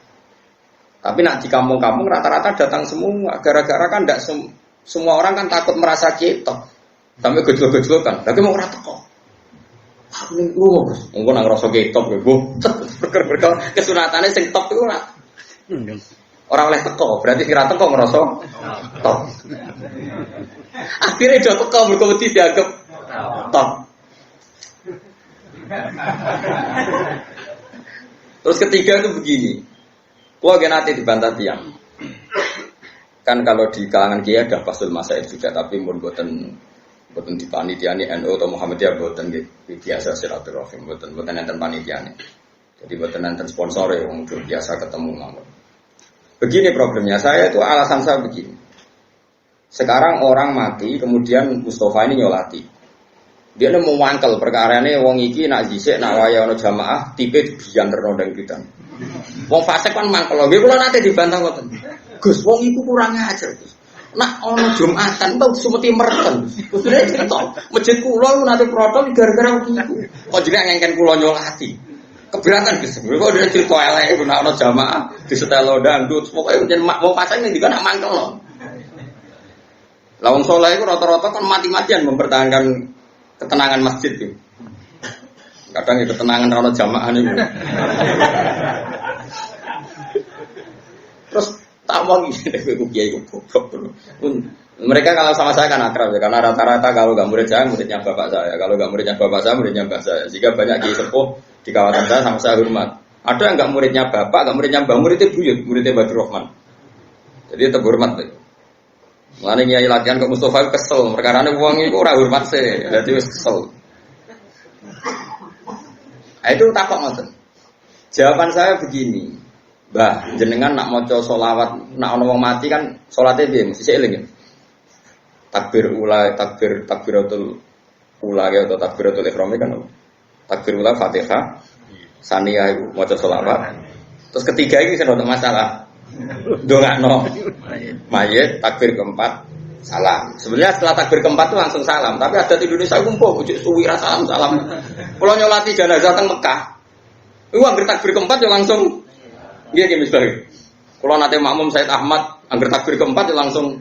Tapi nak di kampung-kampung rata-rata datang semua. Gara-gara kan tidak semua orang kan takut merasa cetok. Sampai gejol-gejol kan. Tapi mau rata kok. Aku nih lu bos. Mungkin nang rasa cetok gue. Berker kesunatannya sing top itu nak. Orang oleh teko. Berarti kira teko ngerasa top. Akhirnya jatuh teko berkompetisi dianggap top. Terus ketiga itu begini. Wah, nanti dibantah tiang. Kan kalau di kalangan kiai ada pasul masaid juga, tapi buatan di panitia ini NU atau Muhammadiyah buatan biasa silaturahim, buatan enten panitia ini. Jadi buatan enten sponsor ya, udah biasa ketemu ngomong. Begini problemnya, saya itu alasan saya begini. Sekarang orang mati, kemudian Mustafa ini nyolati. Dia mau mangkel perkara ini, wong iki nak jisik, nak waya ono jamaah, tipe bijan ternodang kita. Wong fasik kan mangkel lho, kula nate dibantah ngoten. Gus, wong iku kurang ajar, Gus. Nak ana Jumatan tau sumeti merten. Gus dene cerita, masjid kula nate protol gara-gara iku. Kok jenenge ngengken kula nyolati. Keberatan Gus. Kok dene cerita elek iku nak ana jamaah disetelo dangdut, pokoke yen wong fasik ning nak mangkel lho. Lah wong saleh iku rata-rata kan mati-matian mempertahankan ketenangan masjid itu. Kadang itu ketenangan kalau jamaah ini. Terus tak mau gini, kiai goblok. Mereka kalau sama saya kan akrab ya, karena rata-rata kalau nggak murid saya muridnya bapak saya, kalau nggak muridnya bapak saya muridnya mbah saya. Jika banyak kiai sepuh di kawasan saya sama saya hormat. Ada yang nggak muridnya bapak, nggak muridnya mbah, muridnya buyut, muridnya Badrul Rahman. Jadi tetap hormat deh. Mulane kiai latihan ke Mustafa kesel, perkara ini uang itu ora hormat sih, jadi kesel. Itu takok ngoten. Jawaban saya begini. Mbah, jenengan nak maca selawat, nak ana wong mati kan salate piye mesti eling. Takbir ula, takbiratul ula atau takbiratul ihram kan. Takbir ula Fatihah, saniyah iku maca selawat. Terus ketiga iki sing ono masalah. Ndongakno mayit, takbir keempat salam. Sebenarnya setelah takbir keempat itu langsung salam, tapi adat Indonesia umpoh bujuk suwi ra salam. Kalau nyolati jenazah teng Mekah, iku anggere takbir keempat ya langsung nggih nggih misalnya. Kalau nate makmum Said Ahmad anggere takbir keempat ya langsung.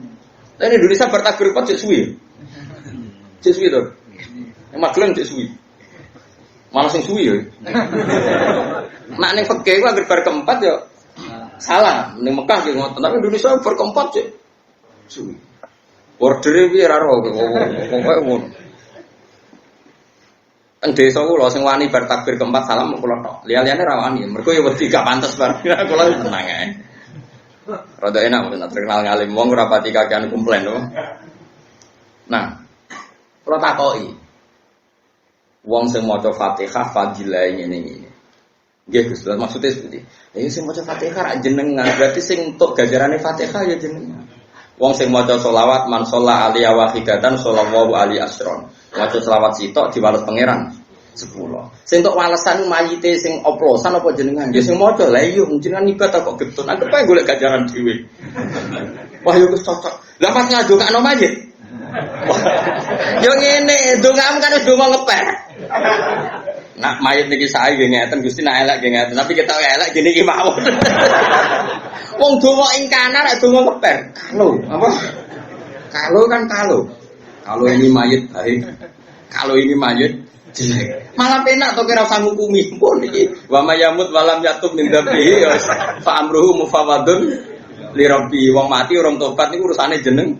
Nah, ini Indonesia bertakbir keempat cek suwi. Cek suwi to. Yang Magelang cek suwi. Malah sing suwi ya. Nak ning fikih ku anggere bar keempat ya salah, ning Mekah ki ngoten, tapi Indonesia bar keempat cek suwi. Ordere piye ra ro pokoke ngono. Teng desa kula sing wani bar takbir keempat salam kula tok. Liya-liyane ra wani, mergo ya wedi gak pantes bar. Kula tenang ae. Rada enak mboten terkenal ngalim wong ora pati kakean komplain to. Nah, kula takoki. Wong sing maca Fatihah fadilah ngene iki. Nggih Gus, maksudnya seperti. Ya sing maca Fatihah ra jenengan, berarti sing entuk ganjarane Fatihah ya jenengan. Wong sing maca selawat man sholla alaihi wa hidatan sallallahu alaihi asron. Maca selawat sitok diwales pangeran 10. Sing entuk walesan mayite sing oplosan apa jenengan? Ya sing maca lha iya jenengan ibadah kok getun. Anggap ae golek ganjaran dhewe. Wah yo wis cocok. Lah pas ngadongakno mayit. Yo ngene, ndongamu kan wis ndonga ngeper. Nak mayit niki sae nggih ngeten Gusti nak elek nggih ngeten, tapi kita elek gene iki mawon. Wong donga ing kanan nek donga ngeper. Apa? Kalau kan kalau. Kalau ini mayit baik. Kalau ini mayit jelek. Malah penak to kira usah ngukumi pun iki. Wa mayamut walam yatub min dzabihi fa amruhu mufawadun li rabbi. Wong mati orang tobat niku urusane jeneng.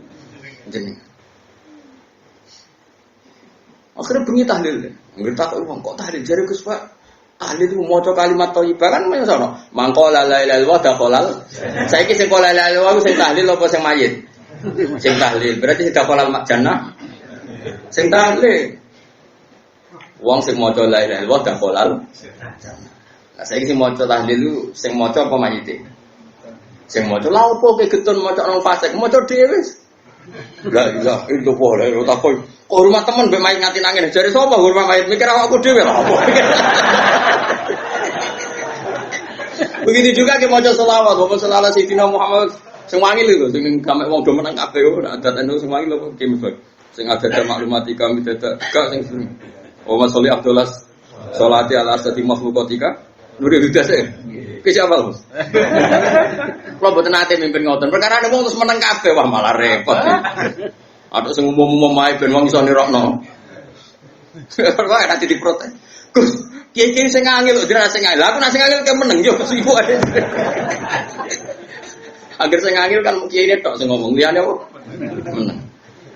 Akhirnya bunyi tahlil. Nggih tak wong kok tahlil jare Gus Pak. Tahlil itu maca kalimat thayyibah kan men sono. Mangko la ilaha illallah dakhalal. Saiki sing la ilaha illallah sing tahlil apa sing mayit? Sing tahlil. Berarti sing dakhalal jannah. Sing tahlil. Wong sing maca la ilaha illallah dakhalal jannah. Lah saiki sing maca tahlil itu sing maca apa mayite? Sing maca lha opo ke getun maca nang fasik maca dhewe. La ilaha illallah lha takon. Oh, rumah teman mbek mayit nganti nangis. Jare sapa rumah mayit mikir awakku dhewe lho apa. Begitu juga ke maca selawat, bapak selawat Sayyidina Muhammad sing wangi lho sing gamek wong do meneng kabeh ora adat anu sing wangi lho ki mbek. Sing ada maklumati kami dadak gak sing sering. Oh masoli Abdullah sholati ala asati makhluqatika nuri hudas e. Ki siapa Mas? Kula boten nate mimpin ngoten. Perkara wong terus meneng kabeh wah malah repot. Ada sing umum-umum mae ben wong iso nirokno. Kok nanti diprotes. Gus, kiye-kiye sing ngangil lho dene sing ngangil. Aku nek sing ngangil ke meneng yo ibu ae. Agar sing ngangil kan kiye tok sing ngomong liyane apa? Meneng.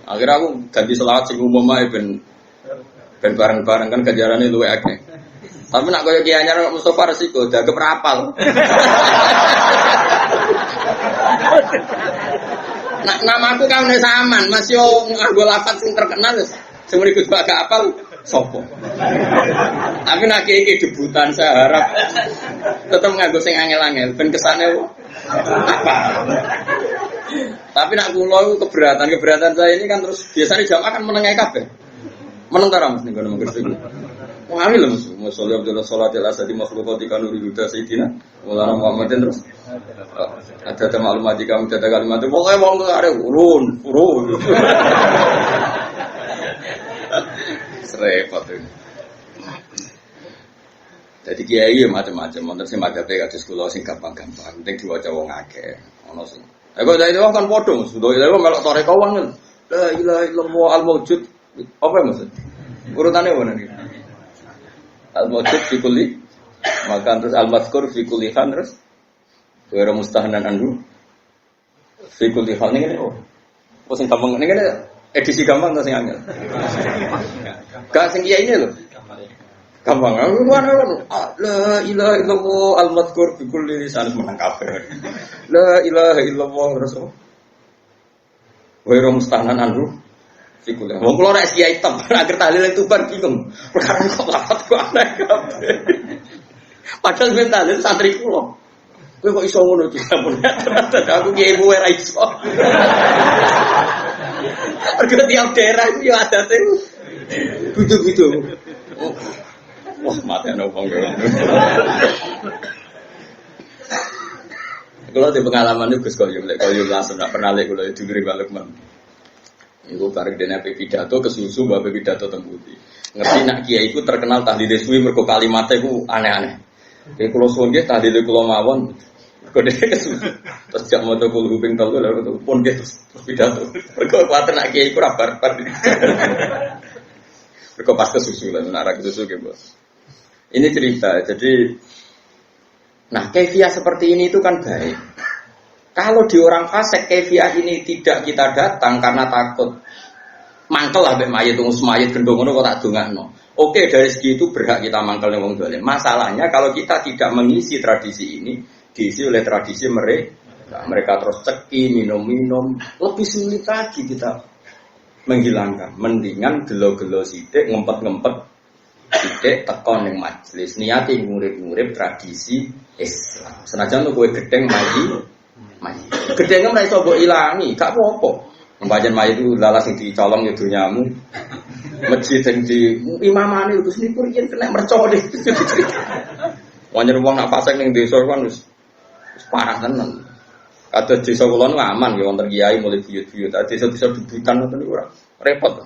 Akhir aku ganti selawat sing umum mae ben bareng-bareng kan ganjarane luwih akeh. Tapi nak koyo kiye anyar Mustofa resiko dagem rapal. Nak namaku kan wis aman, Mas yo nganggo lafaz sing terkenal sing mriku gak apal sapa. Tapi nak iki debutan saya harap tetep nganggo sing angel-angel ben kesane apa. Tapi nak kula iku keberatan saya ini kan terus biasanya jamaah kan menengai kabeh. Meneng ta Mas ning ngono menggerti. Wong awi lho Mas, masallah Abdullah sholatil asadi makhluqati kanu rihuda sayyidina Maulana Muhammadin terus ada maklumat kamu ada kalimat itu pokoknya wong arek urun. Serepot ini. Jadi kiai macam-macam, wonten sing madhabe kados kula sing gampang-gampang, penting diwaca wong akeh. Ono sing. Lah kok dari wong kan padha, sudah itu melok toreko wong. La ilaha illallah al-mawjud. Apa maksud? Urutane mana iki? Al-mawjud fi kulli maka terus al-mazkur fi kulli khan terus wa mustahnan anhu fi kulli khan ngene oh. Apa sing gampang ngene edisi gampang ta sing angel. Gak sing iya ini lho. Gampang. La ilaha illallah al-mazkur fi kulli lisan menang kabeh. La ilaha illallah terus wa mustahnan anhu Fikul. Wong kula nek kiai hitam, akhir tahlil Tuban bingung. Perkara kok lafat kok aneh kabeh. Padahal ben tahlil santri kula. Kowe kok iso ngono iki sampun. Aku kiai muwe ra iso. Pergi tiap daerah itu ya adate. Gitu-gitu. Wah, mati ana wong kene. Kalau di pengalaman itu Gus Koyum langsung nak pernah lek kula dulure balik men. Iku bareng dene pidato kesusu bae pidato tembuti. Ngerti nak kiai iku terkenal tahlile suwi mergo kalimatnya iku aneh-aneh. Ki kula suwun nggih tahlile kula mawon mergo dene kesusu. Terus jak moto kula kuping telu lha pun nggih terus pidato. Mergo kuwatir nak kiai iku ora barbar. Mergo pas kesusu lha nak kesusu nggih, Bos. Ini cerita. Jadi nah, kefiah seperti ini itu kan baik. Kalau di orang fasik kefiah ini tidak kita datang karena takut mangkel lah mbek mayit mayit gendong ngono kok tak dongakno. Oke, dari segi itu berhak kita mangkel ning wong dolim. Masalahnya kalau kita tidak mengisi tradisi ini, diisi oleh tradisi mereka. Mereka terus ceki, minum-minum, lebih sulit lagi kita menghilangkan. Mendingan gelo-gelo sithik, ngempet-ngempet sithik teko ning majelis. Niati ngurip-ngurip tradisi Islam. Senajan lu kowe gedeng maji. Gedenge ora iso mbok ilangi, gak apa-apa. Mbajen mayi itu lalas sing dicolong ya donyamu. Masjid sing di imamane Gus niku riyen kena mercone. Wonten wong nak pasang ning desa kan wis parah tenan. Kados desa kula nu aman ya wonten kiai mulai buyut-buyut. Desa-desa debutan ngoten niku ora repot.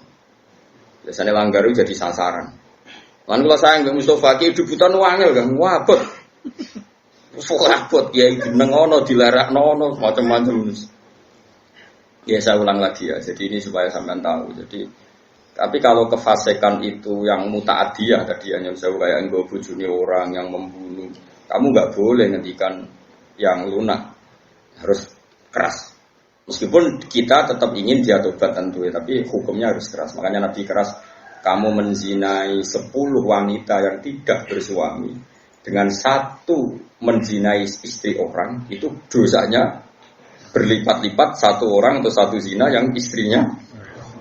Biasane langgar itu jadi sasaran. Lan kula sayang mbek Mustofa ki debutan wangel kan wabot. Rabot ya jeneng ono dilarakno ono macam-macam. Ya saya ulang lagi ya. Jadi ini supaya sampean tahu. Jadi tapi kalau kefasikan itu yang mutaadiyah tadi yang saya kayak nggo bojone orang yang membunuh, kamu nggak boleh ngendikan yang lunak. Harus keras. Meskipun kita tetap ingin dia tobat tentu ya, tapi hukumnya harus keras. Makanya Nabi keras, kamu menzinai 10 wanita yang tidak bersuami dengan satu menzinai istri orang itu dosanya berlipat-lipat satu orang atau satu zina yang istrinya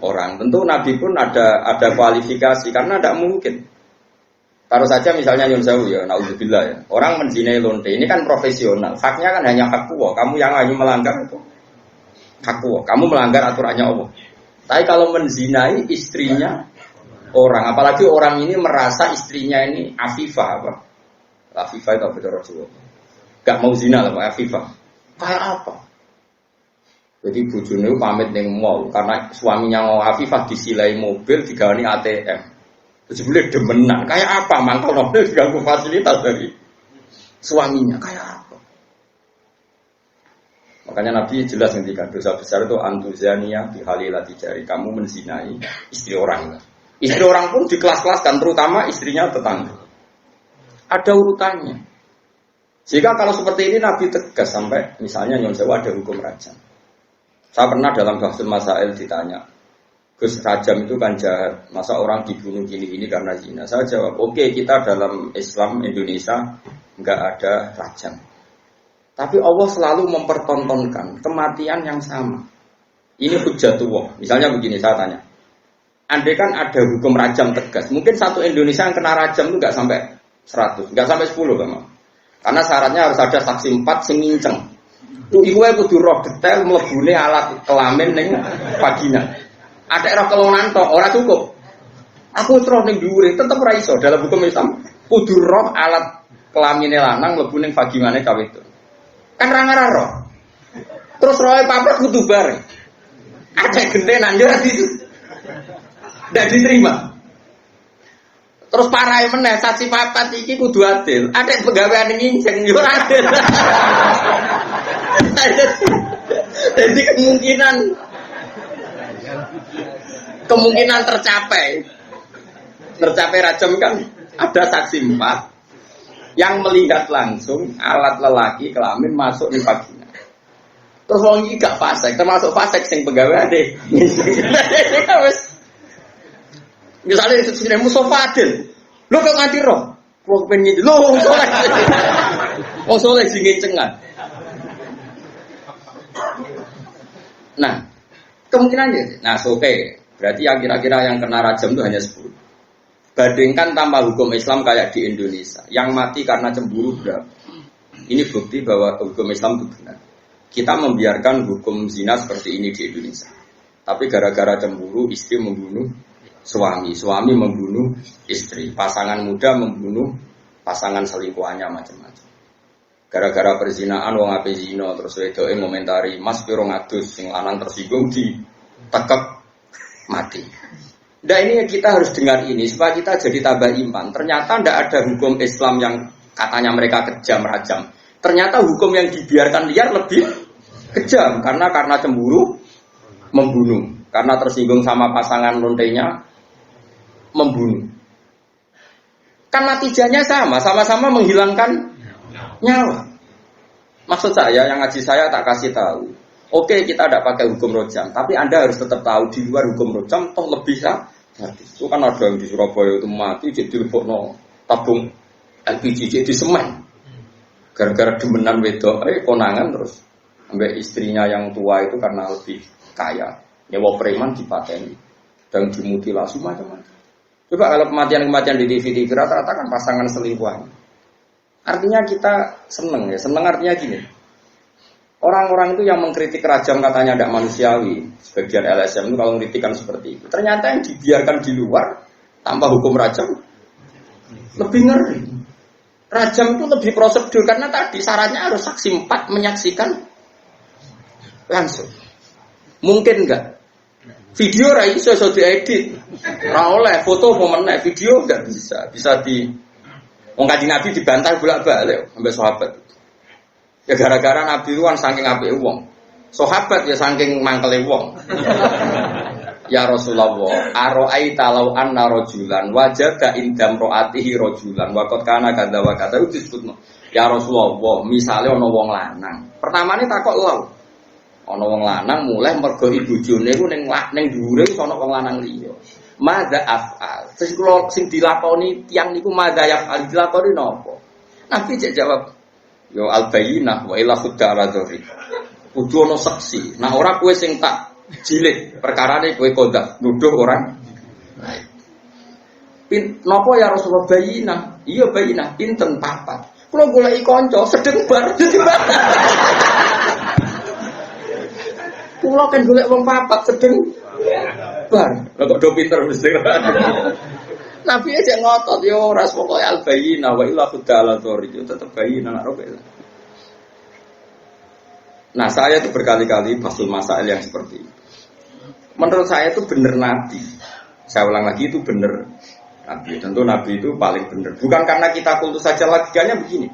orang. Tentu Nabi pun ada kualifikasi karena tidak mungkin. Taruh saja misalnya Yun Sewu ya, naudzubillah ya. Orang menzinai lonte ini kan profesional. Haknya kan hanya hak kuwo. Kamu yang hanya melanggar itu hak kuwo. Kamu melanggar aturannya Allah. Tapi kalau menzinai istrinya orang, apalagi orang ini merasa istrinya ini afifah apa? Afifah itu apa Rasulullah? Gak mau zina lah Pak Afifah. Kayak apa? Jadi bojone pamit ning mall karena suaminya mau Afifah disilai mobil digawani ATM. Terus boleh demenan. Kayak apa? Mangkel mobil diganggu fasilitas dari suaminya. Kayak apa? Makanya Nabi jelas ngendikan dosa besar itu antuzania bihalilati jari. Kamu menzinai istri orang. Istri orang pun di kelas-kelaskan terutama istrinya tetangga. Ada urutannya. Jika kalau seperti ini Nabi tegas sampai misalnya Nyon Sewu ada hukum rajam. Saya pernah dalam Bahsul Masail ditanya, Gus rajam itu kan jahat, masa orang dibunuh gini-gini karena zina? Saya jawab, oke, kita dalam Islam Indonesia nggak ada rajam. Tapi Allah selalu mempertontonkan kematian yang sama. Ini hujjatullah. Misalnya begini saya tanya, andai kan ada hukum rajam tegas, mungkin satu Indonesia yang kena rajam itu nggak sampai 100, nggak sampai 10 Bang. Karena syaratnya harus ada saksi 4 sing nginceng. Tuh iku ae kudu roh detail mlebune alat kelamin ning vagina. Ada roh kelonan tok ora cukup. Aku roh ning dhuwure tetep ora iso dalam hukum Islam. Kudu roh alat kelamine lanang mlebu ning vaginane kawedon. Kan ra ngarah roh. Terus rohe papat kudu bareng. Ada gentenan yo itu. Ndak diterima. Terus parahe meneh saksi papat iki kudu adil. Ada pegawaian nginceng yo adil. Jadi kemungkinan tercapai rajam kan ada saksi 4 yang melihat langsung alat lelaki kelamin masuk di vagina. Terus wong iki gak fasik, termasuk fasik sing pegawai deh. Misalnya sini Mustafa Adil, lo kok nganti roh, lo pengen lo soleh sing ngencengan. Nah, kemungkinannya, oke, Berarti yang kira-kira yang kena rajam itu hanya 10. Bandingkan tanpa hukum Islam kayak di Indonesia, yang mati karena cemburu berapa? Ini bukti bahwa hukum Islam itu benar. Kita membiarkan hukum zina seperti ini di Indonesia. Tapi gara-gara cemburu, istri membunuh suami, suami membunuh istri, pasangan muda membunuh pasangan selingkuhannya, macam-macam. Gara-gara perzinaan wong ape zina terus wedoke ngomentari, "Mas piro ngadus?" Sing lanang tersinggung ditekek mati. Nah ini kita harus dengar ini supaya kita jadi tambah iman. Ternyata tidak ada hukum Islam yang katanya mereka kejam rajam. Ternyata hukum yang dibiarkan liar lebih kejam karena cemburu membunuh, karena tersinggung sama pasangan lontenya membunuh. Kan natijanya sama-sama menghilangkan nyawa. Maksud saya yang ngaji saya tak kasih tahu. Oke, kita tidak pakai hukum rojam, tapi Anda harus tetap tahu di luar hukum rojam toh lebih mati. Itu kan ada yang di Surabaya itu mati jadi lebokno tabung LPG jadi semen. Gara-gara demenan wedok, konangan terus sampai istrinya yang tua itu karena lebih kaya, nyewa preman dipateni dan dimutilasi macam-macam. Coba kalau kematian-kematian di TV rata-rata kan pasangan selingkuhan. Artinya kita seneng ya, seneng artinya gini. Orang-orang itu yang mengkritik rajam katanya tidak manusiawi, sebagian LSM itu kalau mengkritikan seperti itu. Ternyata yang dibiarkan di luar tanpa hukum rajam lebih ngeri. Rajam itu lebih prosedur karena tadi syaratnya harus saksi 4 menyaksikan langsung. Mungkin enggak? Video ra iso diedit. Ra oleh foto momennya, video enggak bisa. Bisa di wong Kanjeng Nabi dibantah bolak-balik sampai sahabat. Ya gara-gara Nabi itu kan saking apike wong. Sahabat ya saking mangkele wong. Ya Rasulullah, aro'aita law anna rajulan wajada indam ro'atihi rajulan wa qad kana kadza wa kadza disebutno. Ya Rasulullah, misale ana wong lanang. Pertamane takok law. Ana wong lanang mulai mergo ibojone iku ning dhuwure ana wong lanang liya. Madza af'al. Terus kula sing dilakoni tiyang niku madza yaf'al dilakoni napa? Nabi jawab, yo al-bayyinah wa ila khudda ala dzuri. Kudu ana saksi. Nah ora kowe sing tak jilid perkarane kowe kodak nuduh orang. Napa ya Rasulullah bayyinah? Iya bayyinah pinten papat. Kula goleki kanca sedeng bar dadi bar. Kula kan golek wong papat sedeng bar. Lah kok do pinter mesti. Nabi aja ngotot yo ora pokoke al bayyinah wa illa khudala dzuri tetep bayyinah nak robe. Nah, saya itu berkali-kali basul masail yang seperti itu. Menurut saya itu benar Nabi. Saya ulang lagi itu benar Nabi. Tentu Nabi itu paling benar. Bukan karena kita kultus saja, logikanya begini.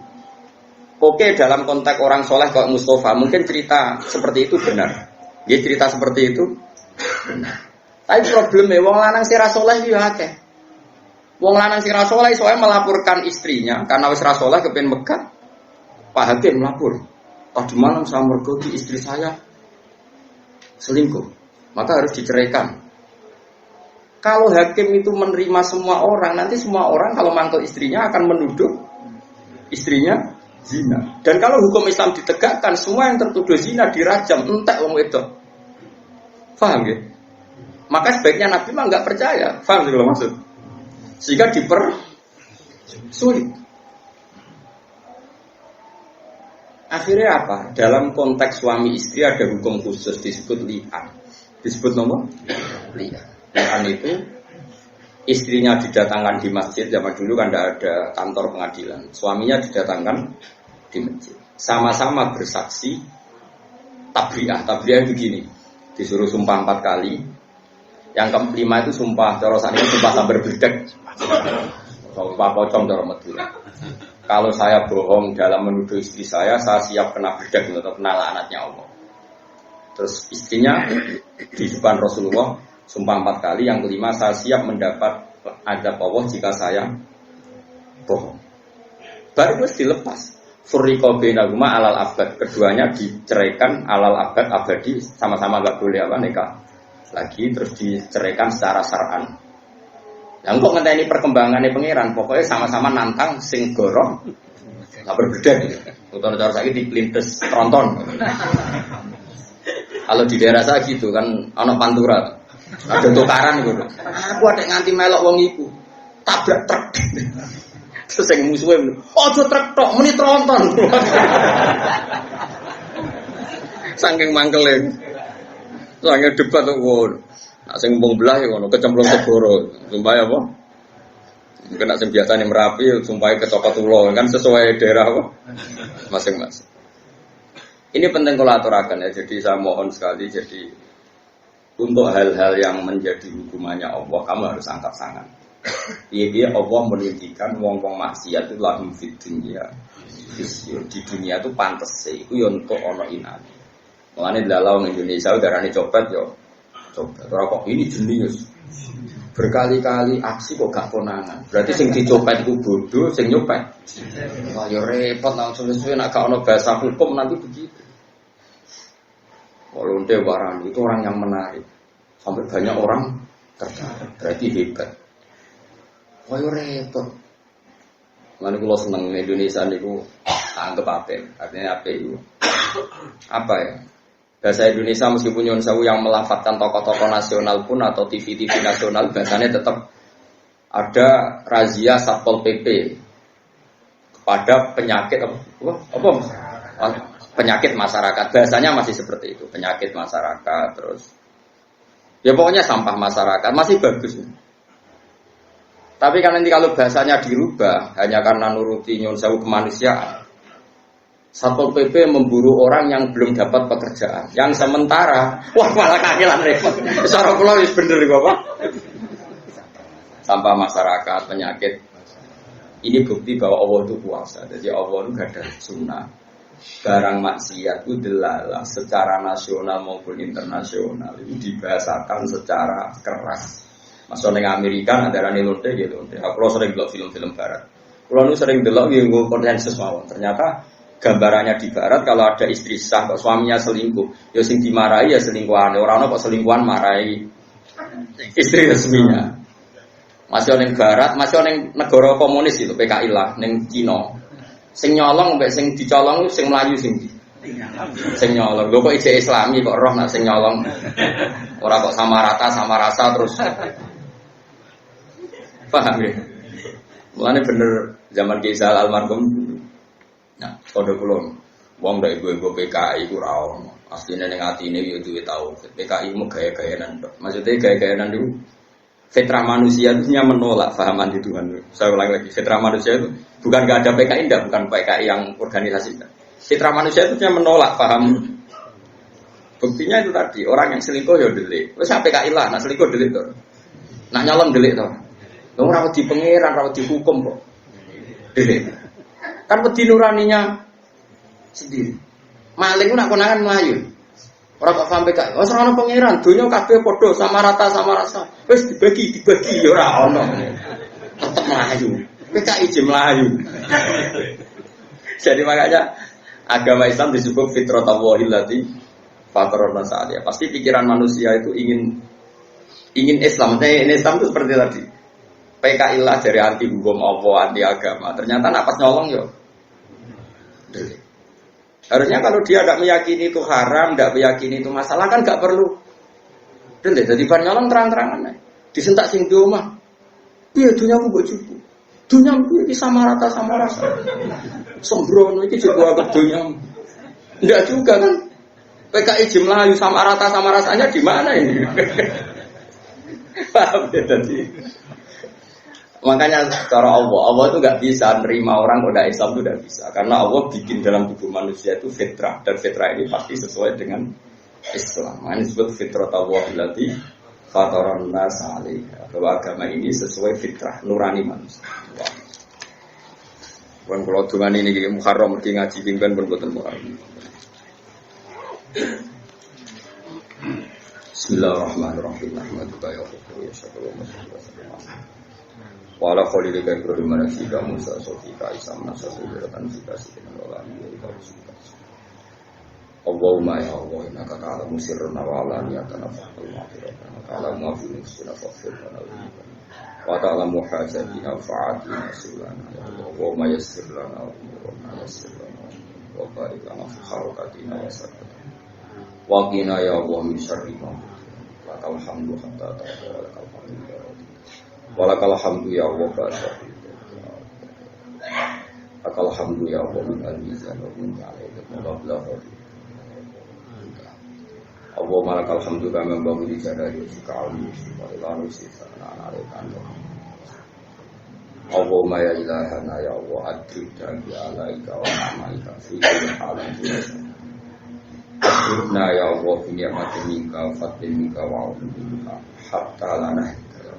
Oke, dalam konteks orang soleh kayak Mustafa, mungkin cerita seperti itu benar. Dia cerita seperti itu benar. Tapi problemnya, wong lanang sira soleh ya akeh. Wong lanang sira soleh soalnya melaporkan istrinya karena wis ra soleh kepen megat. Pak Hakim melapor. Tadi malam saya mergoki istri saya selingkuh, maka harus diceraikan. Kalau hakim itu menerima semua orang, nanti semua orang kalau mangkel istrinya akan menuduh istrinya zina. Dan kalau hukum Islam ditegakkan, semua yang tertuduh zina dirajam, entek wong wedok. Paham ya? Maka sebaiknya Nabi mah nggak percaya. Paham sih kalau maksud? Sehingga dipersulit. Akhirnya apa? Dalam konteks suami istri ada hukum khusus disebut li'an. Disebut nomor li'an. Li'an itu istrinya didatangkan di masjid. Zaman dulu kan tidak ada kantor pengadilan. Suaminya didatangkan di masjid. Sama-sama bersaksi tabri'ah. Tabri'ah begini. Disuruh sumpah 4 kali. Yang kelima itu sumpah. Cara saat ini sumpah sambar berdek. Sumpah pocong cara Madura. Kalau saya bohong dalam menuduh istri saya siap kena bedak atau kena laknatnya Allah. Terus istrinya di depan Rasulullah sumpah 4 kali, yang kelima saya siap mendapat azab Allah jika saya bohong. Baru terus dilepas. Furriqa bainahuma alal abad. Keduanya diceraikan alal abad, abadi, sama-sama enggak boleh nikah lagi, terus diceraikan secara syar'an. Yang kok ngenteni perkembangannya pangeran, pokoknya sama-sama nantang sing gorong, nggak berbeda gitu. Utara cara saya dipelintes tronton. Kalau di daerah saya gitu kan, anak pantura. Ada tukaran gitu. Aku ada nganti melok wong iku. Tabrak truk. Terus yang musuhnya, ojo truk tok, meni tronton. Saking mangkelin. Saking debat kok ngono. Nak sing mbong belah ya ngono, kecemplung segoro. Sumpah apa? Mungkin nak sing biasane Merapi, sumpah kecopot ulo kan sesuai daerah apa? Masing-masing. Ini penting kalau aturakan ya. Jadi saya mohon sekali jadi untuk hal-hal yang menjadi hukumannya Allah, kamu harus angkat tangan. Iya Allah meninggikan wong-wong maksiat itu lahum fid dunya. Di dunia itu pantes sih, itu ya untuk ono inan. Mulane dalam Indonesia udarane copet yo. Copet ora kok ini jenius. Berkali-kali aksi kok gak konangan. Berarti sing dicopet iku bodoh, sing nyopet. Wah yo repot nang suwe-suwe nek gak ono bahasa hukum nanti begitu. Kalau warani itu orang yang menarik. Sampai banyak orang tertarik. Berarti hebat. Wah yo repot. Lan kula seneng Indonesia niku anggap apa? Artinya apa itu? Apa ya? Bahasa Indonesia meskipun nyuwun sewu yang melafatkan tokoh-tokoh nasional pun atau TV-TV nasional bahasanya tetap ada razia Satpol PP kepada penyakit apa? Penyakit masyarakat. Bahasanya masih seperti itu, penyakit masyarakat terus. Ya pokoknya sampah masyarakat masih bagus. Tapi kan nanti kalau bahasanya dirubah hanya karena nuruti nyuwun sewu kemanusiaan. Satpol PP memburu orang yang belum dapat pekerjaan. Yang sementara, wah malah kakelan repot. Cara kula wis bener iku apa? Sampah masyarakat, penyakit. Ini bukti bahwa Allah itu kuasa. Jadi Allah itu gak ada sunnah. Barang maksiat itu delalah secara nasional maupun internasional itu dibahasakan secara keras. Masuk ning Amerika antarane lonte gitu. Aku sering delok film-film barat. Kulo nu sering delok nggih konsensus mawon. Ternyata gambarannya di barat kalau ada istri sah kok suaminya selingkuh, ya sing dimarahi ya selingkuhan. Orang kok selingkuhan marahi istri resminya. Masih ning barat, masih ning negara komunis itu PKI lah, ning Cina. Sing nyolong mbek sing dicolong sing mlayu sing nyolong. Lho kok ijek Islami kok roh nak sing nyolong. Ora kok sama rata sama rasa terus. Paham ya? Mulane bener zaman Kisah almarhum. Nah, kode kulon, wong dari gue PKI ku rawon. Aslinya neng hati ini yo duwe tahu. PKI mau gaya-gayanan. Maksudnya gaya-gayanan itu fitrah manusia itu menolak fahaman di Tuhan. Saya ulang lagi, fitrah manusia itu bukan gak ada PKI, bukan PKI yang organisasi. Fitrah manusia itu menolak paham. Buktinya itu tadi orang yang selingkuh ya delik. Wes PKI lah, nak selingkuh delik tuh. Nak nyolong delik tuh. Lo rawat di pangeran, rawat dihukum kok. Delik. Kan wedi nuraninya sendiri. Maling ku nak konangan melayu. Ora kok sampe gak wis ora ono pangeran, donya kabeh padha sama rata sama rasa. Wis dibagi ya ora ono. Tetep melayu. PKI je melayu. Jadi makanya agama Islam disebut fitratallahi allati fatarana sa'aliyah. Pasti pikiran manusia itu ingin Islam. Ini Islam itu seperti tadi. PKI lah dari anti hukum Allah, anti agama. Ternyata napas nyolong yo. Harusnya kalau dia tidak meyakini itu haram, tidak meyakini itu masalah kan nggak perlu. Jadi bar nyolong terang-terangan. Disentak sing di omah. Piye dunyamu mbok cukup. Dunyamu iki sama rata sama rasa. Sembrono iki juga agak dunyamu. Enggak juga kan. PKI Melayu sama rata sama rasanya di mana ini? Paham ya tadi. Makanya cara Allah itu nggak bisa nerima orang udah Islam itu nggak bisa, karena Allah bikin dalam tubuh manusia itu fitrah, dan fitrah ini pasti sesuai dengan Islam. Ini disebut fitrah Allah allati fataran nas 'alaiha, bahwa agama ini sesuai fitrah nurani manusia. Pun kalau dengan ini Muharram mergi ngaji pinggan pun boten Muharram. Bismillahirrahmanirrahim. Alhamdulillah wa syukur. Wala khalilika Ibrahim manasika Musa sofika Isa manasika Ibrahim sika sika nolani ya Rasulullah. Allahumma ya Allah innaka ta'lamu sirrana wa alaniyatana fa'al ma'firatan ta'lamu ma fi nufsina faghfir lana wa ta'lamu hajatina fa'atina sulana ya Allahumma yassir lana wa yassir lana wa barik lana fi harakatina wa sakata wa qina ya Allah min syarri ma walakal hamdu hatta ta'ala walakal hamdu ya Rabbi. Walakal hamdu ya Allah ba'da. Walakal hamdu ya Allah min al-mizan wa min al-qablah. Allah malakal hamdu kama bangun di jadah di sekali wa ilanu sifana alaikan. Allahumma ya ilahana ya Allah adribna bi alaika wa na'maika fi kulli halin. Adribna ya Allah bi ni'matin minka wa fadlin minka wa 'afwin minka hatta la nahdika.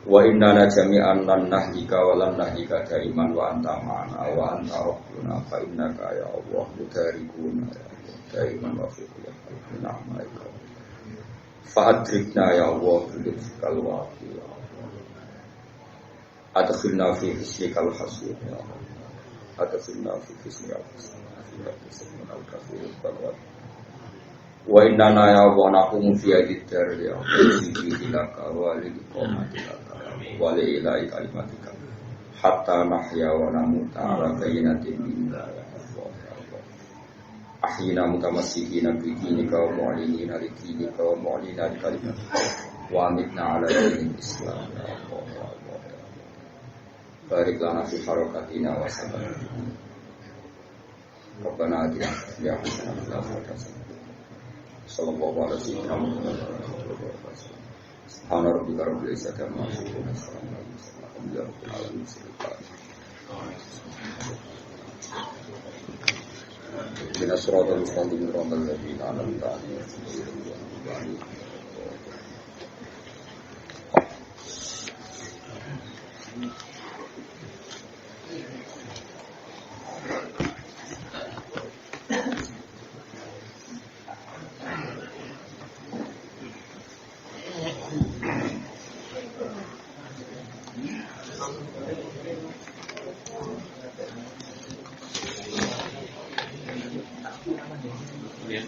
Wa innana jami'an lan nahdika wa lan nahdika daiman wa anta ma'ana wa anta rabbuna fa innaka ya Allah mudarikuna ya Allah daiman wa fi kulli halin na'maika. Fa adribna ya Allah bi lutfikal waqi ya Adkhilna fi hislikal hasud ya Allah. Adkhilna fi hislikal hasud. Wa innana ya Allah naqumu fi ad-dar ya Allah. Siki laka wa li qawmatika wa li ilahi kalimatika. Hatta nahya wa namuta ala bayyinatin minka ya Allah. Ahyina mutamassikina bi dinika wa mu'linina li dinika wa mu'linina li kalimatika. Wa amitna ala dinil Islam ya Allah. Barik lana fi harakatina wa sabatina. Rabbana atina fid dunya hasanatan wa fil akhirati hasanatan. Sallallahu alaihi wa sallam. Subhana rabbika rabbil izzati amma yasifun. Alhamdulillahi rabbil alamin. Bina siratal mustaqim siratal ladzina an'amta 'alaihim. Ya.